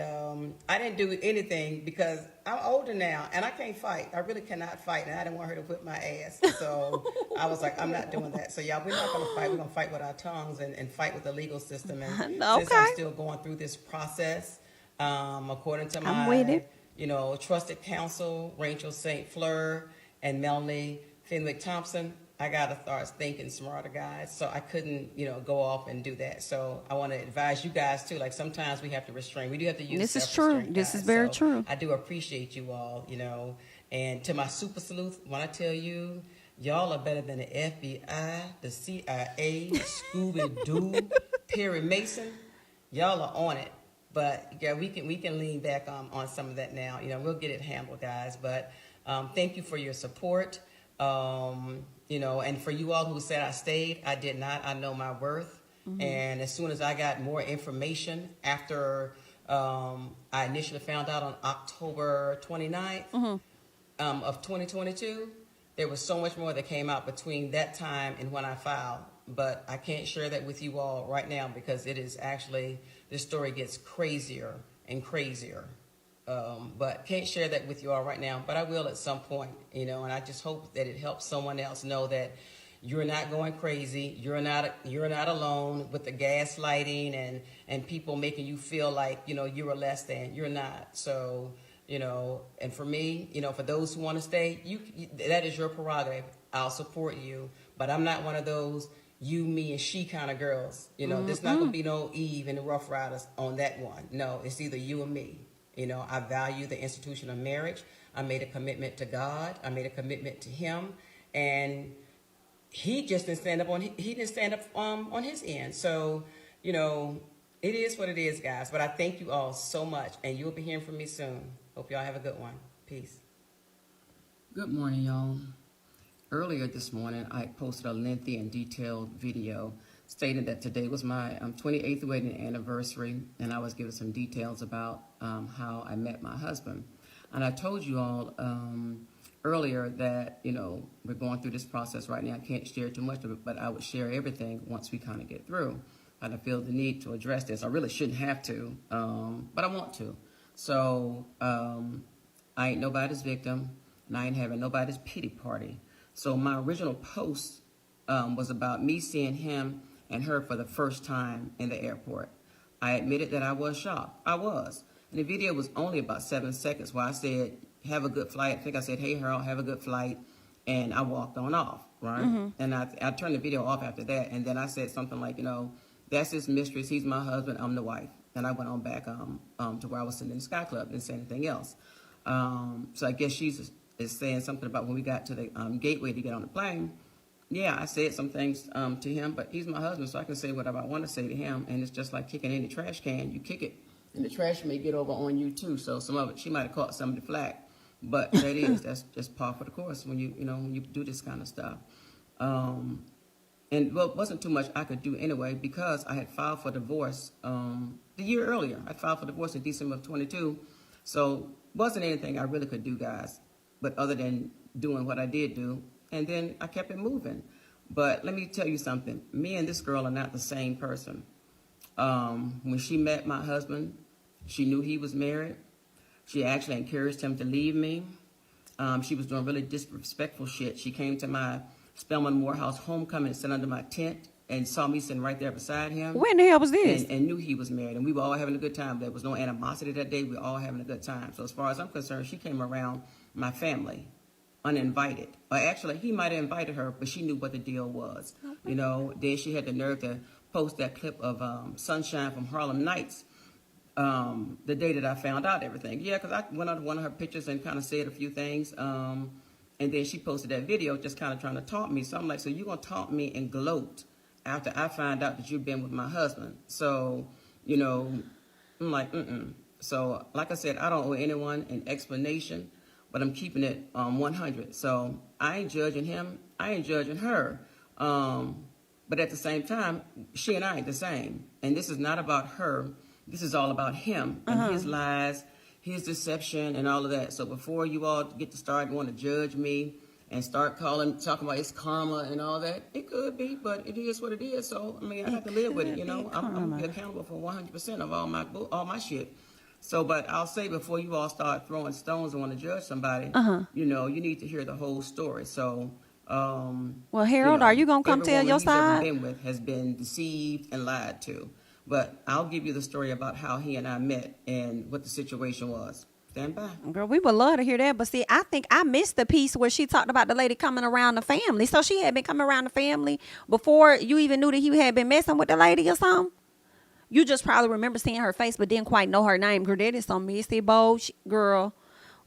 I didn't do anything because I'm older now and I can't fight. I really cannot fight, and I didn't want her to whip my ass. So I was like, I'm not doing that. So y'all, we're not going to fight. We're going to fight with our tongues and fight with the legal system. And since I'm still going through this process, according to my, you know, trusted counsel, Rachel St. Fleur and Melanie Fenwick Thompson, I got to start thinking smarter, guys. So I couldn't, you know, go off and do that. So I want to advise you guys too. Like, sometimes we have to restrain. We do have to use this is true. This is very true. I do appreciate you all, you know. And to my super sleuth, when I tell you, y'all are better than the FBI, the CIA, Scooby-Doo, Perry Mason. Y'all are on it. But yeah, we can lean back on some of that now. You know, we'll get it handled, guys. But thank you for your support. You know, and for you all who said I stayed, I did not. I know my worth. And as soon as I got more information after I initially found out on October 29th of 2022, there was so much more that came out between that time and when I filed. But I can't share that with you all right now because it is actually, this story gets crazier and crazier. But can't share that with you all right now, but I will at some point, you know. And I just hope that it helps someone else know that you're not going crazy. You're not alone with the gaslighting and people making you feel like, you know, you are less than. You're not. So, you know, and for me, you know, for those who want to stay, that is your prerogative. I'll support you, but I'm not one of those you, me, and she kind of girls. You know, there's not gonna be no Eve and the Rough Riders on that one. No, it's either you or me. You know, I value the institution of marriage. I made a commitment to God. I made a commitment to him, and he just didn't stand up on his end. So, you know, it is what it is, guys. But I thank you all so much, and you'll be hearing from me soon. Hope y'all have a good one. Peace. Good morning, y'all. Earlier this morning, I posted a lengthy and detailed video stating that today was my 28th wedding anniversary, and I was giving some details about how I met my husband. And I told you all earlier that, you know, we're going through this process right now. I can't share too much of it, but I would share everything once we kind of get through. But I feel the need to address this. I really shouldn't have to, but I want to. So I ain't nobody's victim, and I ain't having nobody's pity party. So my original post was about me seeing him and her for the first time in the airport. I admitted that I was shocked. I was. And the video was only about 7 seconds where I said, have a good flight. I think I said, hey, Harold, have a good flight. And I walked on off, right? And I turned the video off after that. And then I said something like, you know, that's his mistress. He's my husband. I'm the wife. And I went on back to where I was sitting in the Sky Club. Didn't say anything else. So I guess she's saying something about when we got to the gateway to get on the plane. Yeah, I said some things to him, but he's my husband, so I can say whatever I want to say to him. And it's just like kicking any trash can. You kick it, and the trash may get over on you too. So some of it, she might have caught some of the flack. But that's just par for the course when when you do this kind of stuff. And well, it wasn't too much I could do anyway because I had filed for divorce the year earlier. I filed for divorce in December of 22. So wasn't anything I really could do, guys, but other than doing what I did do. And then I kept it moving. But let me tell you something. Me and this girl are not the same person. When she met my husband, she knew he was married. She actually encouraged him to leave me. She was doing really disrespectful shit. She came to my Spelman Morehouse homecoming and sat under my tent and saw me sitting right there beside him. When the hell was this? And knew he was married. And we were all having a good time. There was no animosity that day. We were all having a good time. So as far as I'm concerned, she came around my family uninvited. Or actually, he might have invited her, but she knew what the deal was. Okay. Then she had the nerve to post that clip of Sunshine from Harlem Nights the day that I found out everything. Yeah, because I went on one of her pictures and kind of said a few things. And then she posted that video just kind of trying to taunt me. So I'm like, so you're going to taunt me and gloat after I find out that you've been with my husband. So, I'm like, So, like I said, I don't owe anyone an explanation, but I'm keeping it 100. So I ain't judging him. I ain't judging her. But at the same time, she and I ain't the same. And this is not about her. This is all about him and his lies, his deception, and all of that. So before you all get to start want to judge me and start talking about it's karma and all that, it could be, but it is what it is. So, I mean, I have to live with it, I'm going to be accountable for 100% of all my shit. So, but I'll say before you all start throwing stones and want to judge somebody, you need to hear the whole story. So, well, Harold, are you going to come tell your side? Everyone he's ever been with has been deceived and lied to. But I'll give you the story about how he and I met and what the situation was. Stand by. Girl, we would love to hear that. But see, I think I missed the piece where she talked about the lady coming around the family. So she had been coming around the family before you even knew that he had been messing with the lady or something? You just probably remember seeing her face but didn't quite know her name. Girl, that is some messy bold girl.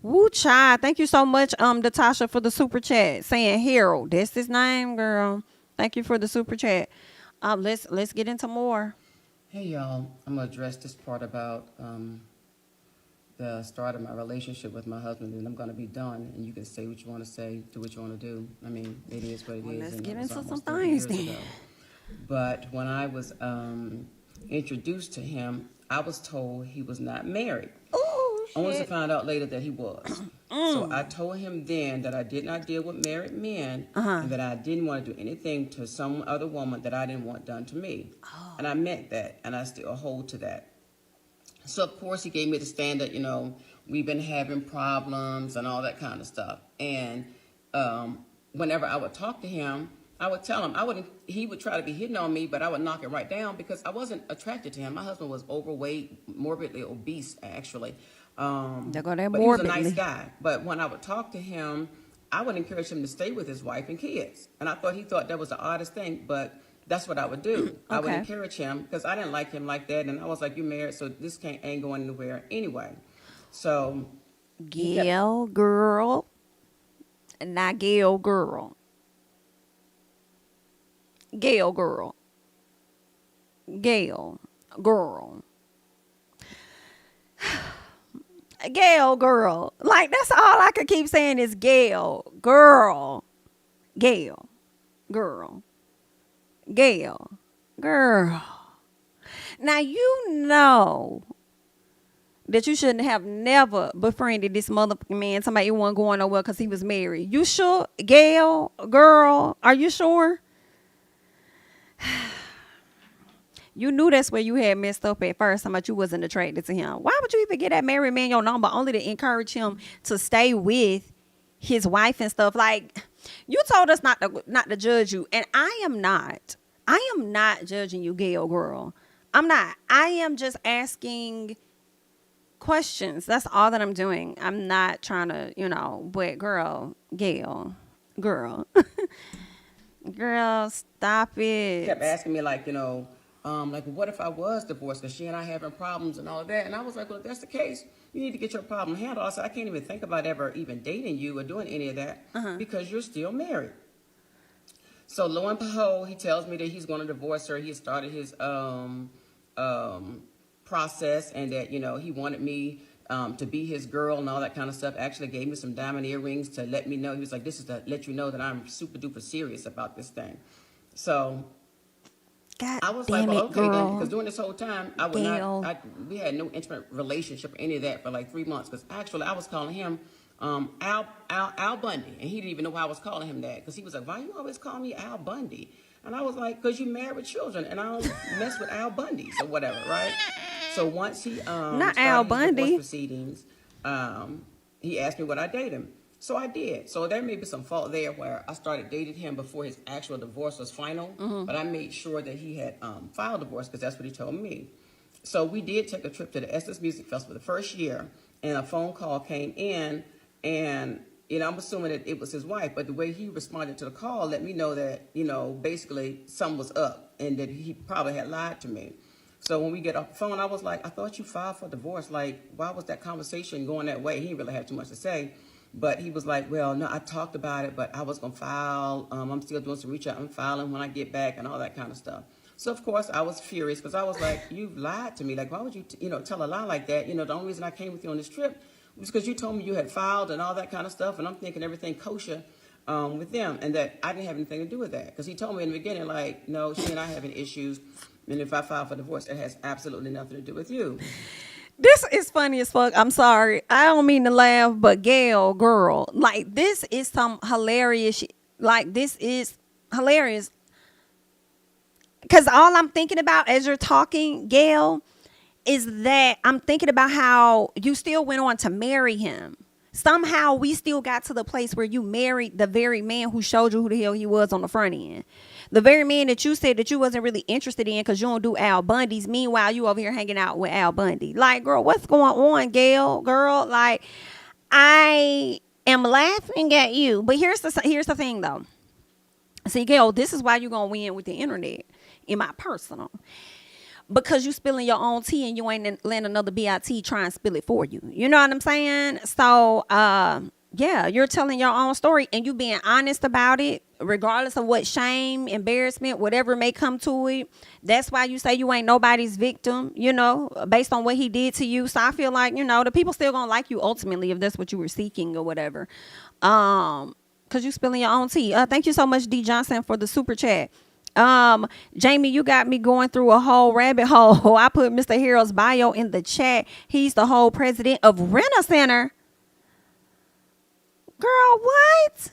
Woo, child. Thank you so much, Natasha, for the super chat. Saying Harold. That's his name, girl. Thank you for the super chat. Let's get into more. Hey, y'all. I'm going to address this part about the start of my relationship with my husband, and I'm going to be done. And you can say what you want to say, do what you want to do. I mean, it is what it is. Let's get into some 30 things years then. ago. But when I was introduced to him, I was told he was not married. Oh, shit. Only to find out later that he was. So I told him then that I did not deal with married men and that I didn't want to do anything to some other woman that I didn't want done to me. Oh. And I meant that, and I still hold to that. So, of course, he gave me the standard, we've been having problems and all that kind of stuff. And whenever I would talk to him, I would tell him, he would try to be hitting on me, but I would knock it right down because I wasn't attracted to him. My husband was overweight, morbidly obese, actually. But he was a nice guy. But when I would talk to him, I would encourage him to stay with his wife and kids. And I thought he thought that was the oddest thing, but that's what I would do. Okay. I would encourage him because I didn't like him like that. And I was like, you're married, so this ain't going anywhere anyway. So. Gail, girl. Not Gail, girl. Gail, girl. Gail, girl. Gail, girl. Like, that's all I could keep saying is Gail, girl. Gail, girl. Gail, girl. Now, you know that you shouldn't have never befriended this motherfucking man. Somebody wasn't going nowhere because he was married. You sure? Gail, girl, are you sure? You knew that's where you had messed up at first. How much you wasn't attracted to him. Why would you even get that married man your number only to encourage him to stay with his wife and stuff? Like, you told us not to judge you, and I am not judging you, Gail, girl. I'm not. I am just asking questions. That's all that I'm doing. I'm not trying to, but girl, Gail, girl. Girl, stop it. He kept asking me like, what if I was divorced because she and I having problems and all of that? And I was like, well, if that's the case, you need to get your problem handled. I said, I can't even think about ever even dating you or doing any of that because you're still married. So lo and behold, he tells me that he's going to divorce her. He started his process and that, he wanted me to be his girl and all that kind of stuff. Actually gave me some diamond earrings to let me know. He was like, this is to let you know that I'm super duper serious about this thing. So God I was damn like, well, it, okay then, girl. because during this whole time, I would Gail. not, we had no intimate relationship or any of that for like 3 months. Because actually, I was calling him Al Bundy, and he didn't even know why I was calling him that. Because he was like, why you always call me Al Bundy? And I was like, because you married with children, and I don't mess with Al Bundys or whatever, right? So once he Not started Al his Bundy. divorce proceedings, he asked me would I date him. So I did. So there may be some fault there where I started dating him before his actual divorce was final. But I made sure that he had filed divorce because that's what he told me. So we did take a trip to the Essence Music Festival the first year, and a phone call came in, and I'm assuming that it was his wife, but the way he responded to the call let me know that, basically something was up and that he probably had lied to me. So when we get off the phone, I was like, I thought you filed for divorce. Like, why was that conversation going that way? He didn't really have too much to say. But he was like, well, no, I talked about it, but I was going to file. I'm still doing some reach out. I'm filing when I get back and all that kind of stuff. So, of course, I was furious because I was like, you've lied to me. Like, why would you, tell a lie like that? The only reason I came with you on this trip was because you told me you had filed and all that kind of stuff. And I'm thinking everything kosher with them and that I didn't have anything to do with that. Because he told me in the beginning, like, no, she and I having issues. And if I file for divorce, it has absolutely nothing to do with you. This is funny as fuck. I'm sorry. I don't mean to laugh, but Gail, girl, like this is some hilarious shit. Like this is hilarious. Because all I'm thinking about as you're talking, Gail, is that I'm thinking about how you still went on to marry him. Somehow we still got to the place where you married the very man who showed you who the hell he was on the front end. The very man that you said that you wasn't really interested in because you don't do Al Bundy's. Meanwhile, you over here hanging out with Al Bundy. Like, girl, what's going on, Gail? Girl, like, I am laughing at you. But here's the thing, though. See, Gail, this is why you're going to win with the internet in my personal. Because you spilling your own tea and you ain't letting another BIT try and spill it for you. You know what I'm saying? So, yeah, you're telling your own story and you being honest about it, regardless of what shame, embarrassment, whatever may come to it. That's why you say you ain't nobody's victim, based on what he did to you. So I feel like, the people still gonna like you ultimately if that's what you were seeking or whatever. Cause you spilling your own tea. Thank you so much, D Johnson, for the super chat. Jami, you got me going through a whole rabbit hole. I put Mr. Harold's bio in the chat. He's the whole president of Rena Center. Girl, what?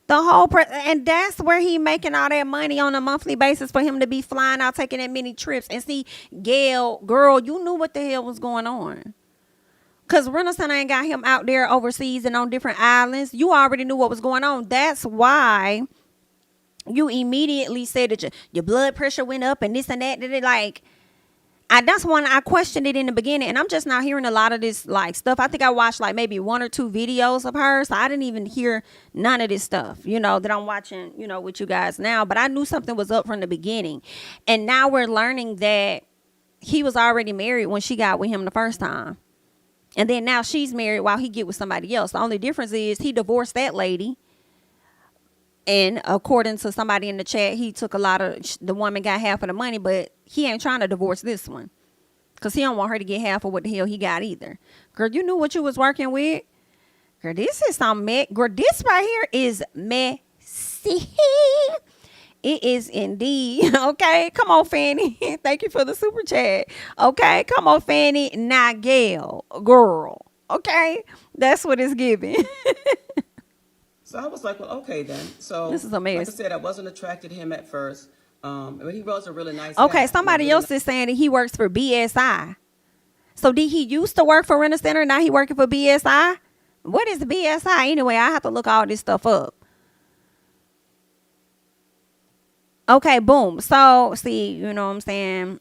The whole and that's where he making all that money on a monthly basis for him to be flying out, taking that many trips. And see, Gail, girl, you knew what the hell was going on. Because Rena Center ain't got him out there overseas and on different islands. You already knew what was going on. That's why you immediately said that your blood pressure went up and this and that. Like, that's when I questioned it in the beginning. And I'm just not hearing a lot of this like stuff. I think I watched like maybe 1 or 2 videos of her. So I didn't even hear none of this stuff, that I'm watching, with you guys now. But I knew something was up from the beginning. And now we're learning that he was already married when she got with him the first time. And then now she's married while he get with somebody else. The only difference is he divorced that lady. And according to somebody in the chat, he took the woman got half of the money, but he ain't trying to divorce this one. Because he don't want her to get half of what the hell he got either. Girl, you knew what you was working with. Girl, this is girl, this right here is messy. It is indeed. Okay, come on, Fanny. Thank you for the super chat. Okay, come on, Fanny. Now, Gail, girl. Okay, that's what it's giving. So I was like, well, okay then. So this is amazing. Like I said, I wasn't attracted to him at first. But he was a really nice guy. guy. Somebody else is saying that he works for BSI. So did he used to work for Rena Center? Now he working for BSI? What is BSI anyway? I have to look all this stuff up. Okay, boom. So, see, you know what I'm saying?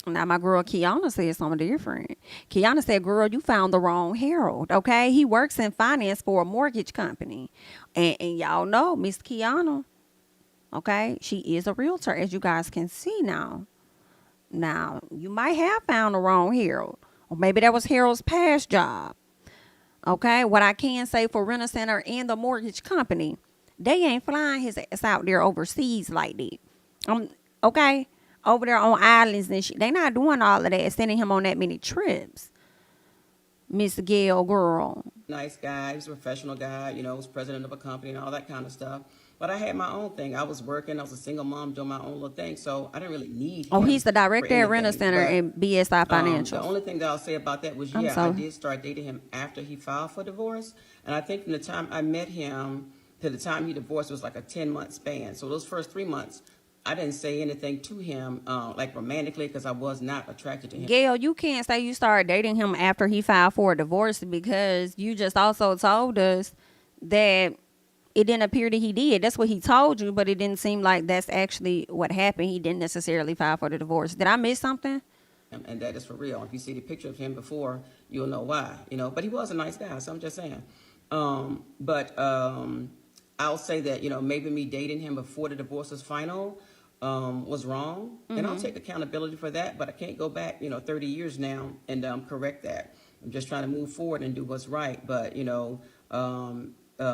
Now, my girl Kiana said something different. Kiana said, girl, you found the wrong Harold, okay? He works in finance for a mortgage company. And y'all know, Miss Kiana, okay? She is a realtor, as you guys can see now. Now, you might have found the wrong Harold. Or maybe that was Harold's past job. Okay? What I can say for Rena Center and the mortgage company, they ain't flying his ass out there overseas like that. Okay? Over there on islands and shit. They not doing all of that, sending him on that many trips. Miss Gail, girl. Nice guy. He's a professional guy. You know, was president of a company and all that kind of stuff. But I had my own thing. I was working. I was a single mom doing my own little thing. So I didn't really need him. Oh, he's the for director at Renter anything. Center But, and BSI Financial. The only thing that I'll say about that was, yeah, I did start dating him after he filed for divorce. And I think from the time I met him to the time he divorced was like a 10-month span. So those first 3 months, I didn't say anything to him, like romantically, because I was not attracted to him. Gail, you can't say you started dating him after he filed for a divorce, because you just also told us that it didn't appear that he did. That's what he told you, but it didn't seem like that's actually what happened. He didn't necessarily file for the divorce. Did I miss something? And that is for real. If you see the picture of him before, you'll know why. You know, but he was a nice guy, so I'm just saying. I'll say that, you know, maybe me dating him before the divorce was final was wrong. And I'll take accountability for that, but I can't go back, 30 years now and correct that. I'm just trying to move forward and do what's right. But,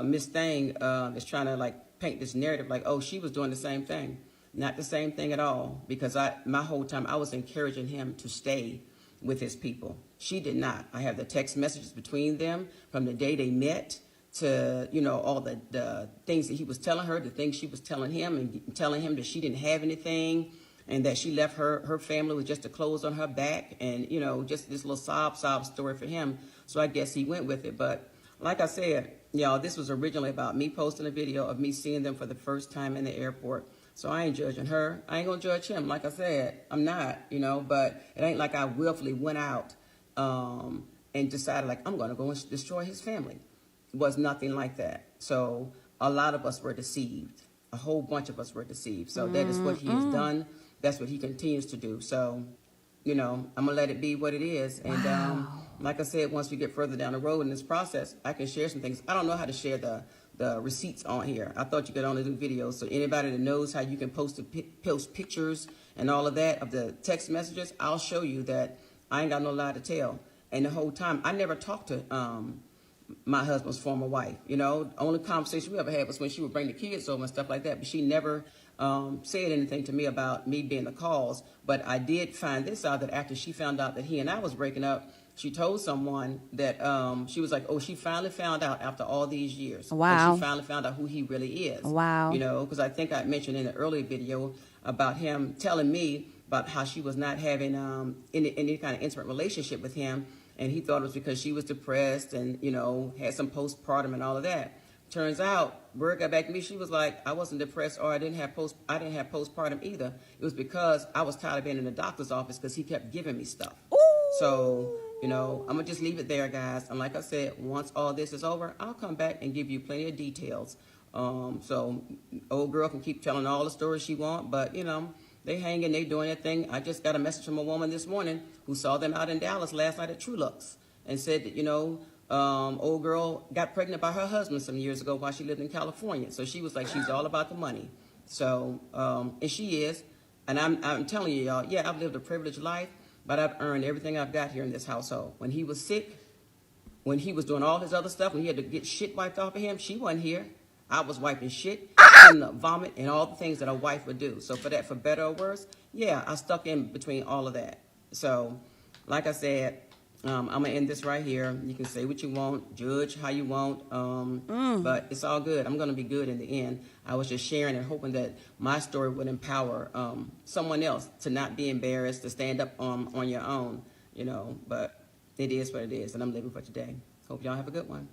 Miss Thing is trying to, like, paint this narrative like, oh, she was doing the same thing. Not the same thing at all, because my whole time I was encouraging him to stay with his people. She did not. I have the text messages between them from the day they met to, all the things that he was telling her, the things she was telling him, and telling him that she didn't have anything and that she left her family with just the clothes on her back, and, just this little sob story for him. So I guess he went with it. But like I said, y'all, this was originally about me posting a video of me seeing them for the first time in the airport. So I ain't judging her. I ain't going to judge him. Like I said, I'm not, but it ain't like I willfully went out and decided, like, I'm going to go and destroy his family. It was nothing like that. So a lot of us were deceived. A whole bunch of us were deceived. So that is what he has done. That's what he continues to do. So, I'm going to let it be what it is. And like I said, once we get further down the road in this process, I can share some things. I don't know how to share the receipts on here. I thought you could only do videos. So anybody that knows how you can post pictures and all of that of the text messages, I'll show you that I ain't got no lie to tell. And the whole time, I never talked to my husband's former wife. The only conversation we ever had was when she would bring the kids over and stuff like that. But she never said anything to me about me being the cause. But I did find this out, that after she found out that he and I was breaking up, she told someone that she was like, oh, she finally found out after all these years. Wow. And she finally found out who he really is. Wow. Because I think I mentioned in the earlier video about him telling me about how she was not having any kind of intimate relationship with him. And he thought it was because she was depressed and, had some postpartum and all of that. Turns out, word got back to me. She was like, I wasn't depressed, or I didn't have postpartum either. It was because I was tired of being in the doctor's office because he kept giving me stuff. Ooh. So, I'm going to just leave it there, guys. And like I said, once all this is over, I'll come back and give you plenty of details. So old girl can keep telling all the stories she wants, but, they hanging, they doing their thing. I just got a message from a woman this morning who saw them out in Dallas last night at True Lux and said that, old girl got pregnant by her husband some years ago while she lived in California. So she was like, she's all about the money. So, and she is. And I'm telling you, y'all, yeah, I've lived a privileged life, but I've earned everything I've got here in this household. When he was sick, when he was doing all his other stuff, when he had to get shit wiped off of him, she wasn't here. I was wiping shit, cleaning up vomit, and all the things that a wife would do. So for that, for better or worse, yeah, I stuck in between all of that. So, like I said, I'm going to end this right here. You can say what you want, judge how you want, but it's all good. I'm going to be good in the end. I was just sharing and hoping that my story would empower someone else to not be embarrassed, to stand up on your own, but it is what it is, and I'm living for today. Hope y'all have a good one.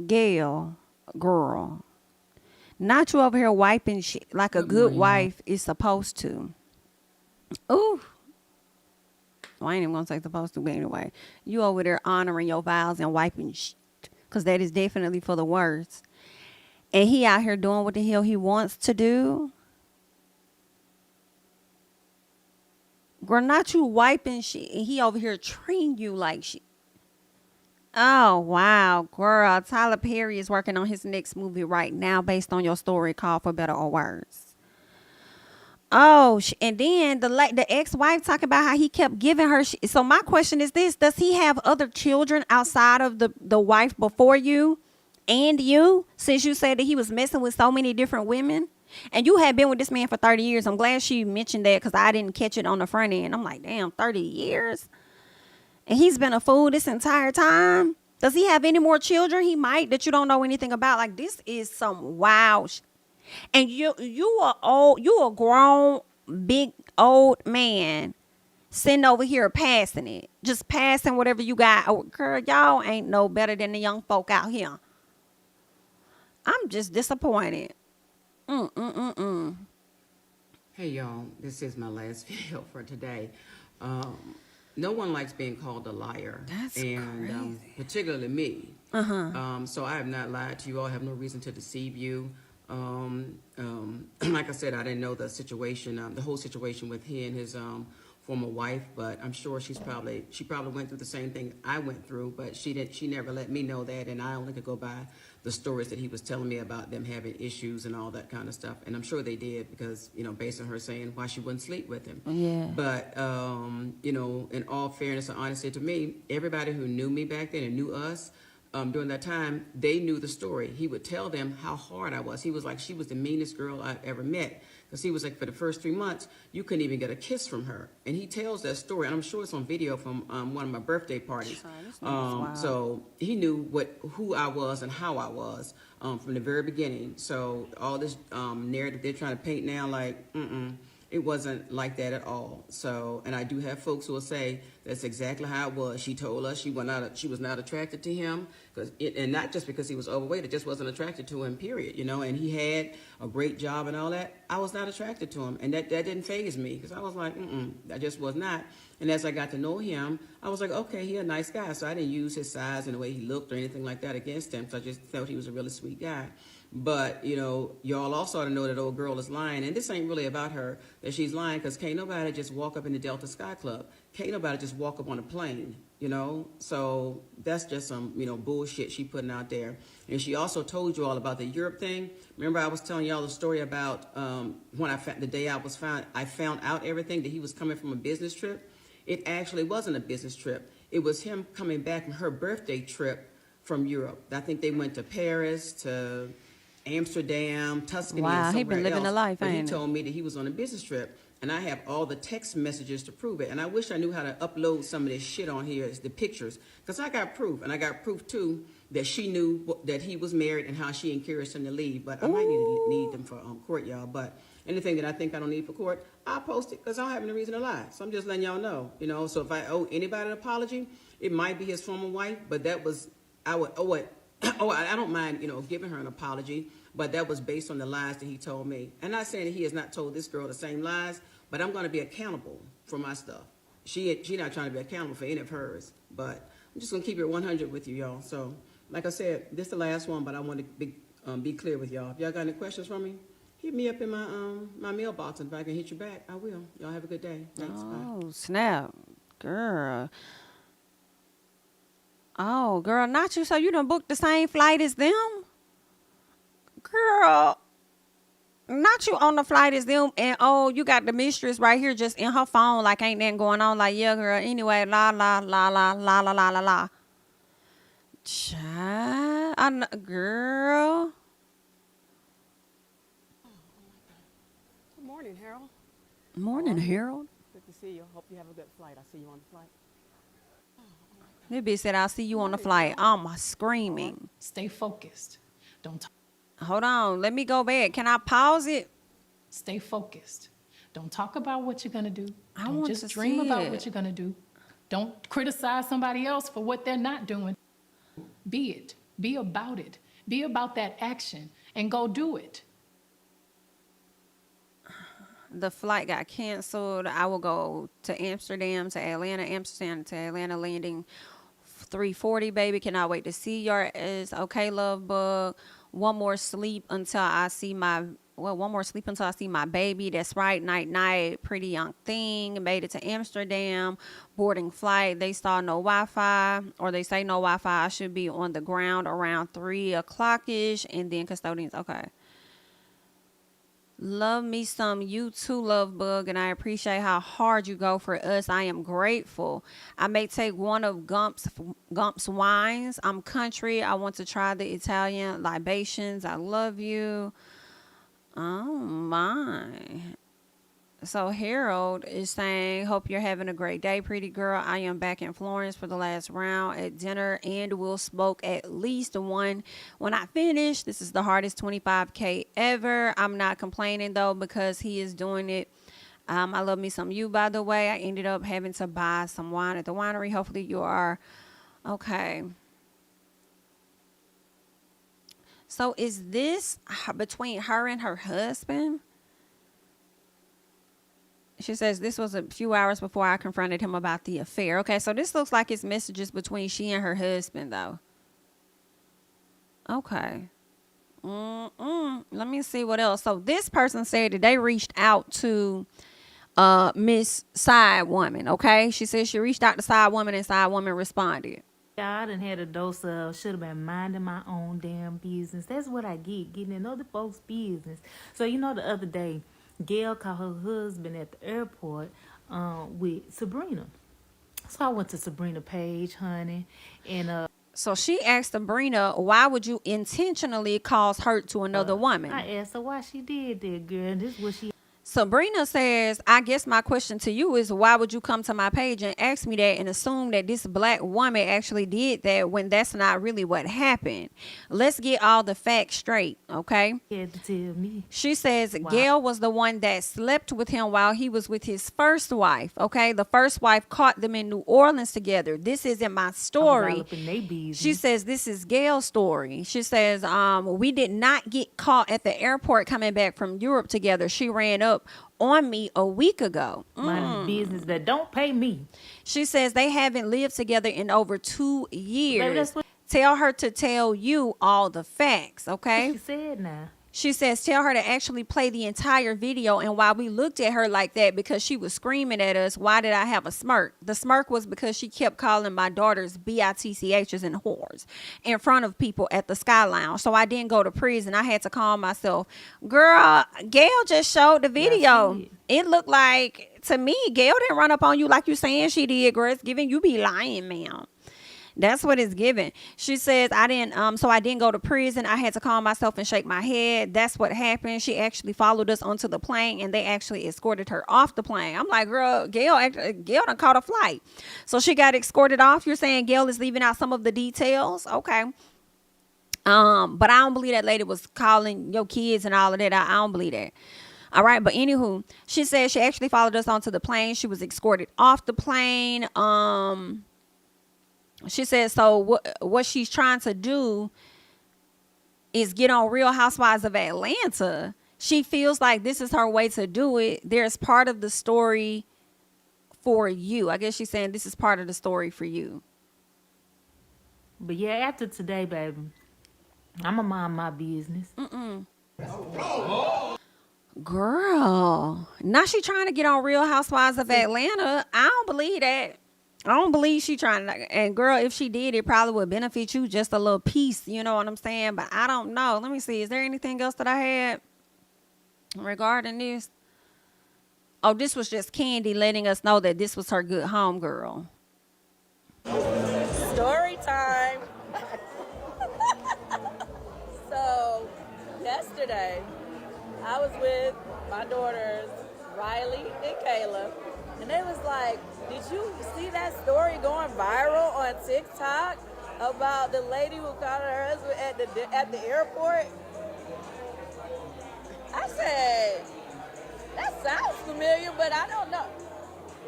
Gail, girl, not you over here wiping shit like a good wife is supposed to. Ooh. Well, I ain't even gonna say supposed to, but anyway, you over there honoring your vows and wiping shit, because that is definitely for the worst. And he out here doing what the hell he wants to do. Girl, not you wiping shit, and he over here treating you like shit. Oh, wow, girl. Tyler Perry is working on his next movie right now based on your story called For Better or Worse. Oh, and then the ex-wife talking about how he kept giving her shit. So my question is this: does he have other children outside of the wife before you and you, since you said that he was messing with so many different women? And you had been with this man for 30 years. I'm glad she mentioned that because I didn't catch it on the front end. I'm like, damn, 30 years? And he's been a fool this entire time? Does he have any more children? He might, that you don't know anything about. Like, this is some wild and you are old, you a grown, big, old man sitting over here passing it. Just passing whatever you got. Oh, girl, y'all ain't no better than the young folk out here. I'm just disappointed. Hey y'all, this is my last video for today. No one likes being called a liar. That's crazy. Particularly me. So I have not lied to you all. I have no reason to deceive you. Like I said, I didn't know the situation, the whole situation with he and his former wife, but I'm sure she probably went through the same thing I went through, but she never let me know that, and I only could go by the stories that he was telling me about them having issues and all that kind of stuff. And I'm sure they did because, based on her saying why she wouldn't sleep with him. Yeah. But, in all fairness and honesty to me, everybody who knew me back then and knew us, during that time, they knew the story. He would tell them how hard I was. He was like, she was the meanest girl I've ever met. Because he was like, for the first 3 months, you couldn't even get a kiss from her. And he tells that story, and I'm sure it's on video from one of my birthday parties. So he knew who I was and how I was from the very beginning. So all this narrative they're trying to paint now, like, it wasn't like that at all. So, and I do have folks who will say that's exactly how it was. She told us she was not attracted to him, and not just because he was overweight. It just wasn't attracted to him, period. And he had a great job and all that. I was not attracted to him, and that didn't faze me because I was like, I just was not. And as I got to know him, I was like, okay, he's a nice guy. So I didn't use his size and the way he looked or anything like that against him. So I just felt he was a really sweet guy. But, y'all also ought to know that old girl is lying. And this ain't really about her, that she's lying, because can't nobody just walk up in the Delta Sky Club. Can't nobody just walk up on a plane, So that's just some, bullshit she putting out there. And she also told you all about the Europe thing. Remember I was telling y'all the story about when the day I found out everything, that he was coming from a business trip. It actually wasn't a business trip. It was him coming back from her birthday trip from Europe. I think they went to Paris, to Amsterdam, Tuscany, and somewhere he been living else. a life, But he ain't it? told me that he was on a business trip, and I have all the text messages to prove it. And I wish I knew how to upload some of this shit on here, the pictures, because I got proof, and I got proof too that she knew that he was married and how she encouraged him to leave. But I might need them for court, y'all. But anything that I think I don't need for court, I'll post it because I don't have any reason to lie. So I'm just letting y'all know, So if I owe anybody an apology, it might be his former wife, but that was I don't mind, giving her an apology, but that was based on the lies that he told me. And not saying that he has not told this girl the same lies, but I'm going to be accountable for my stuff. She not trying to be accountable for any of hers, but I'm just going to keep it 100 with you, y'all. So, like I said, this is the last one, but I want to be clear with y'all. If y'all got any questions for me, hit me up in my mailbox, and if I can hit you back, I will. Y'all have a good day. Thanks. Oh, Bye. snap. Girl. Oh, girl, not you. So you done booked the same flight as them? Girl, not you on the flight as them. And, you got the mistress right here just in her phone like ain't nothing going on. Like, yeah, girl, anyway, la, la, la, la, la, la, la, la, la. Child, girl. Good morning, Harold. Morning, Harold. Good to see you. Hope you have a good flight. I'll see you on the flight. That bitch said, I'll see you on the flight. I'm screaming. Stay focused. Don't talk. Hold on. Let me go back. Can I pause it? Stay focused. Don't talk about what you're going to do. I Don't want just to dream see about it. what you're going to do. Don't criticize somebody else for what they're not doing. Be it. Be about it. Be about that action and go do it. The flight got canceled. I will go to Amsterdam, to Atlanta, Amsterdam to Atlanta, landing 3:40, baby. Cannot wait to see your ass. Okay, love bug. One more sleep until I see my baby. That's right. Night, night. Pretty young thing. Made it to Amsterdam. Boarding flight. They saw no Wi-Fi, or they say no Wi-Fi. I should be on the ground around 3 o'clock-ish. And then custodians. Okay. Love me some you too, love bug, and I appreciate how hard you go for us. I am grateful. I may take one of Gump's wines. I'm country. I want to try the Italian libations. I love you. Oh my. So Harold is saying, hope you're having a great day, pretty girl. I am back in Florence for the last round at dinner and will smoke at least one when I finish. This is the hardest 25K ever. I'm not complaining though because he is doing it. I love me some you, by the way. I ended up having to buy some wine at the winery. Hopefully you are okay. So is this between her and her husband? She says this was a few hours before I confronted him about the affair. Okay, so this looks like it's messages between she and her husband, though. Okay. Let me see what else. So this person said that they reached out to Miss Side Woman, okay? She said she reached out to Side Woman and Side Woman responded. Yeah, I done had a dose of should have been minding my own damn business. That's what I get, getting in other folks' business. So, you know, the other day, Gail called her husband at the airport with Sabrina. So I went to Sabrina page, honey, and So she asked Sabrina, why would you intentionally cause hurt to another woman? I asked her why she did that, girl. And this is what she Sabrina says, I guess my question to you is, why would you come to my page and ask me that and assume that this black woman actually did that when that's not really what happened? Let's get all the facts straight, okay? had to tell me. She says Wow. Gail was the one that slept with him while he was with his first wife, okay? The first wife caught them in New Orleans together. This isn't my I was all story. up in they business. She says this is Gail's story. She says, we did not get caught at the airport coming back from Europe together. She ran up on me a week ago. Minding business that don't pay me. She says they haven't lived together in over 2 years. Baby, that's what Tell her to tell you all the facts, okay? she said now. She says, tell her to actually play the entire video. And while we looked at her like that because she was screaming at us, why did I have a smirk? The smirk was because she kept calling my daughters bitchs and whores in front of people at the Sky Lounge. So I didn't go to prison. I had to calm myself. Girl, Gail just showed the video. It looked like, to me, Gail didn't run up on you like you saying she did, girl. It's giving you be lying, ma'am. That's what it's given. She says, I didn't go to prison. I had to calm myself and shake my head. That's what happened. She actually followed us onto the plane and they actually escorted her off the plane. I'm like, girl, Gail done caught a flight. So she got escorted off. You're saying Gail is leaving out some of the details. Okay. But I don't believe that lady was calling your kids and all of that. I don't believe that. All right. But anywho, she said she actually followed us onto the plane. She was escorted off the plane. She said, so what she's trying to do is get on Real Housewives of Atlanta. She feels like this is her way to do it. There's part of the story for you. I guess she's saying this is part of the story for you. But yeah, after today, baby, I'ma mind my business. Girl, now she trying to get on Real Housewives of Atlanta. I don't believe that. I don't believe she trying to. And girl, if she did, it probably would benefit you just a little piece. You know what I'm saying? But I don't know. Let me see. Is there anything else that I had regarding this? Oh, this was just Kandi letting us know that this was her good home girl. Story time. So, yesterday, I was with my daughters, Riley and Kayla, and they was like, did you see that story going viral on TikTok about the lady who caught her husband at the airport? I said, that sounds familiar, but I don't know.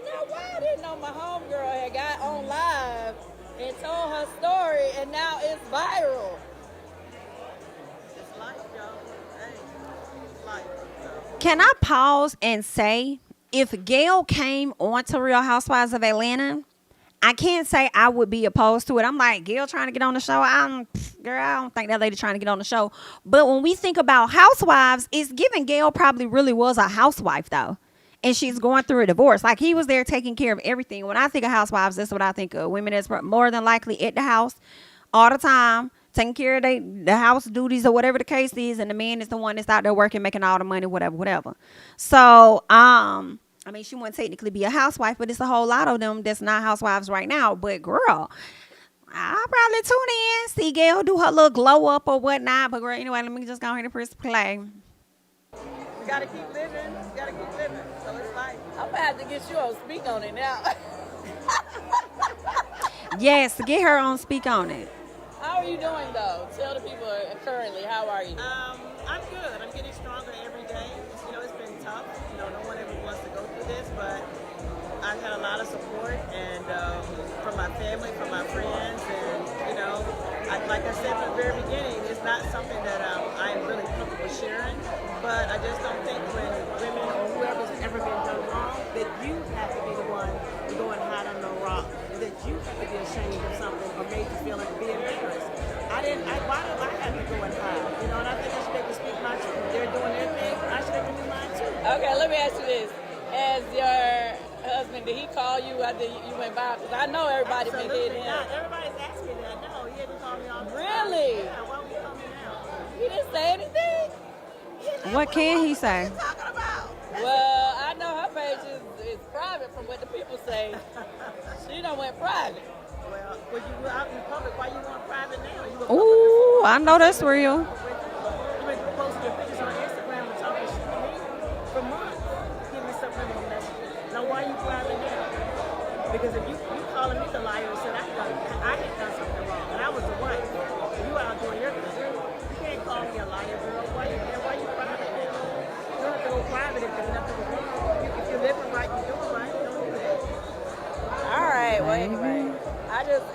Now, why I didn't know my homegirl had got on live and told her story, and now it's viral. It's life, y'all. Hey, it's life. Can I pause and say, if Gail came onto Real Housewives of Atlanta, I can't say I would be opposed to it. I'm like, Gail trying to get on the show. I don't think that lady trying to get on the show. But when we think about housewives, it's given Gail probably really was a housewife, though. And she's going through a divorce. Like, he was there taking care of everything. When I think of housewives, that's what I think of. Women that's more than likely at the house all the time, taking care of the house duties or whatever the case is. And the man is the one that's out there working, making all the money, whatever. So, I mean, she wouldn't technically be a housewife, but it's a whole lot of them that's not housewives right now. But girl, I'll probably tune in, see Gail do her little glow up or whatnot. But girl, anyway, let me just go ahead and press play. You gotta keep living. You gotta keep living. So it's like I'm gonna have to get you on speak on it now. Yes, get her on speak on it. How are you doing though? Tell the people currently. How are you? I'm good. I'm getting stronger every day. It's been tough. No one ever wants to go through this, but I've had a lot of support and from my family, from my friends, and like I said from the very beginning, it's not something that I am really comfortable sharing. But I just don't think when women or whoever's ever been done wrong that you have to be the one to go and hide on the rock, and that you have to be ashamed of something or made to feel like being embarrassed. Why do I have to go and hide? And I think I should be able to speak my truth. They're doing their thing, I should be able to do mine too. Okay, let me ask you this: as your husband, did he call you after you went by? Because I know everybody been hitting him. Not. Everybody's asking me that. No, he didn't call me all the time. Really? Yeah, why would he call me now? He didn't say anything. What can he say? Well, I know her page is private from what the people say. She done went private. Well, when you were out in public, why you going private now? You were Ooh, I know that's real. You been posting your pictures on Instagram and talking shit to me for months. Give me subliminal messages. Now, why you private now? Because if you calling me the liar and said I had done something wrong, and I was the wife, you out doing your thing. You can't call me a liar, girl. Why you private now? You don't have to go private if there's nothing wrong. If you're living right, you're doing right. Don't do that. All right. Well, anyway,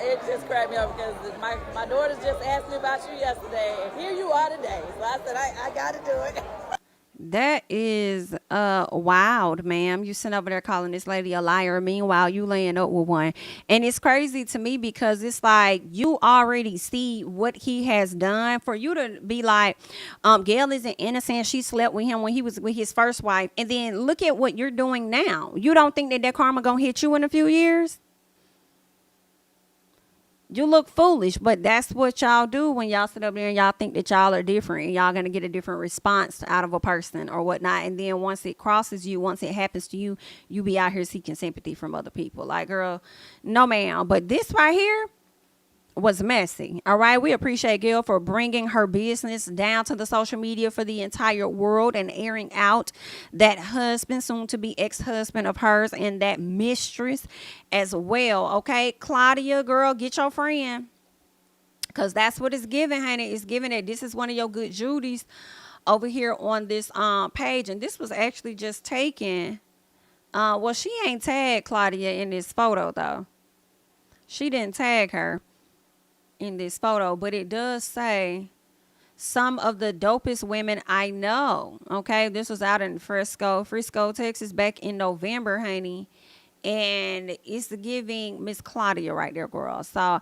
it just cracked me up because my daughters just asked me about you yesterday, and here you are today. So I said I got to do it. That is wild, ma'am. You sitting over there calling this lady a liar. Meanwhile, you laying up with one. And it's crazy to me because it's like you already see what he has done. For you to be like, Gail isn't innocent. She slept with him when he was with his first wife. And then look at what you're doing now. You don't think that karma gonna hit you in a few years? You look foolish, but that's what y'all do when y'all sit up there and y'all think that y'all are different and y'all going to get a different response out of a person or whatnot. And then once it crosses you, once it happens to you, you be out here seeking sympathy from other people. Like, girl, no ma'am. But this right here was messy. All right. We appreciate Gail for bringing her business down to the social media for the entire world and airing out that husband, soon to be ex-husband of hers, and that mistress as well. Okay. Claudia, girl, get your friend. Because that's what it's giving, honey. It's giving that this is one of your good Judys over here on this page. And this was actually just taken. Well, she ain't tagged Claudia in this photo, though. She didn't tag her in this photo, but it does say some of the dopest women I know. Okay, this was out in Frisco, Texas, back in November, honey, and it's giving Miss Claudia right there, girl. So I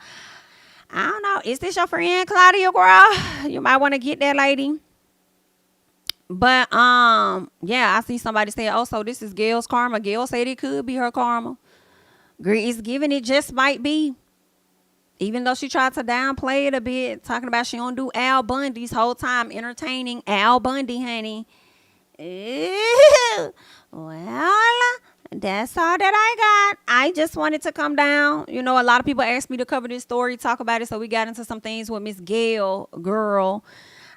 don't know, is this your friend Claudia, girl? You might want to get that lady. But yeah, I see somebody say, oh, so this is Gail's karma. Gail said it could be her karma. It's giving it just might be. Even though she tried to downplay it a bit, talking about she don't do Al Bundy's whole time, entertaining Al Bundy, honey. Ew. Well, that's all that I got. I just wanted to come down. You know, a lot of people asked me to cover this story, talk about it, so we got into some things with Miss Gail, girl.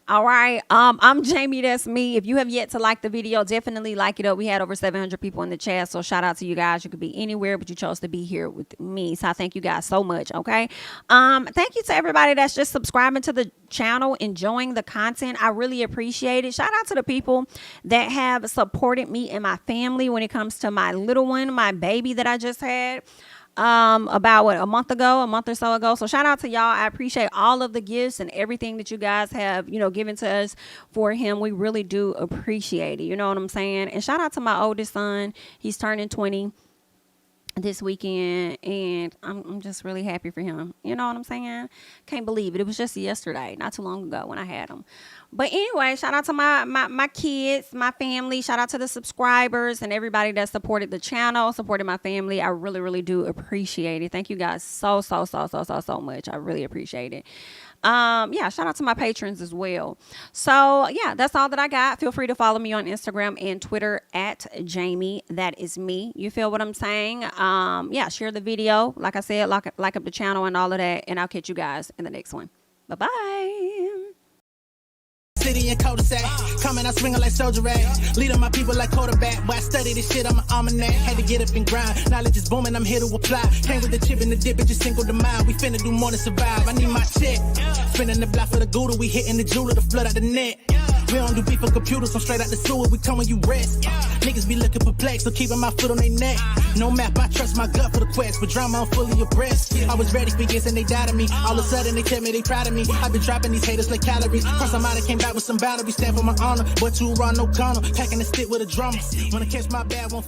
All right. I'm Jami. That's me. If you have yet to like the video, definitely like it up. We had over 700 people in the chat. So shout out to you guys. You could be anywhere, but you chose to be here with me. So I thank you guys so much. Okay. Thank you to everybody that's just subscribing to the channel, enjoying the content. I really appreciate it. Shout out to the people that have supported me and my family when it comes to my little one, my baby that I just had. About a month or so ago. So shout out to y'all. I appreciate all of the gifts and everything that you guys have, given to us for him. We really do appreciate it. You know what I'm saying? And shout out to my oldest son. He's turning 20 this weekend, and I'm just really happy for him. You know what I'm saying? Can't believe it. It was just yesterday, not too long ago when I had him. But anyway, shout out to my kids, my family. Shout out to the subscribers and everybody that supported the channel, supported my family. I really, really do appreciate it. Thank you guys so much. I really appreciate it. Yeah, shout out to my patrons as well. So yeah, that's all that I got. Feel free to follow me on Instagram and Twitter at Jami. That is me. You feel what I'm saying? Yeah, share the video. Like I said, like up the channel and all of that. And I'll catch you guys in the next one. Bye-bye. city and cul-de-sac. Coming, I swinging like soldier rag. Leading my people like quarterback. But I study this shit, I'm an almanac. Had to get up and grind. Knowledge is booming, I'm here to apply. Came with the chip and the dip, it just single the mind. We finna do more than survive. I need my check. Spinning the block for the Gouda, we hitting the jeweler to flood out the net. We don't do beef for computers, I'm straight out the sewer, we come when you rest. Niggas be looking perplexed, so keeping my foot on their neck. No map, I trust my gut for the quest, but drama, I'm fully abreast. I was ready for years and they doubted me. All of a sudden they tell me they proud of me. I've been dropping these haters like calories. Cross them out, I came back with some boundaries, stand for my honor. But you run no gunner, packing the stick with a drummer. When I catch my bad one.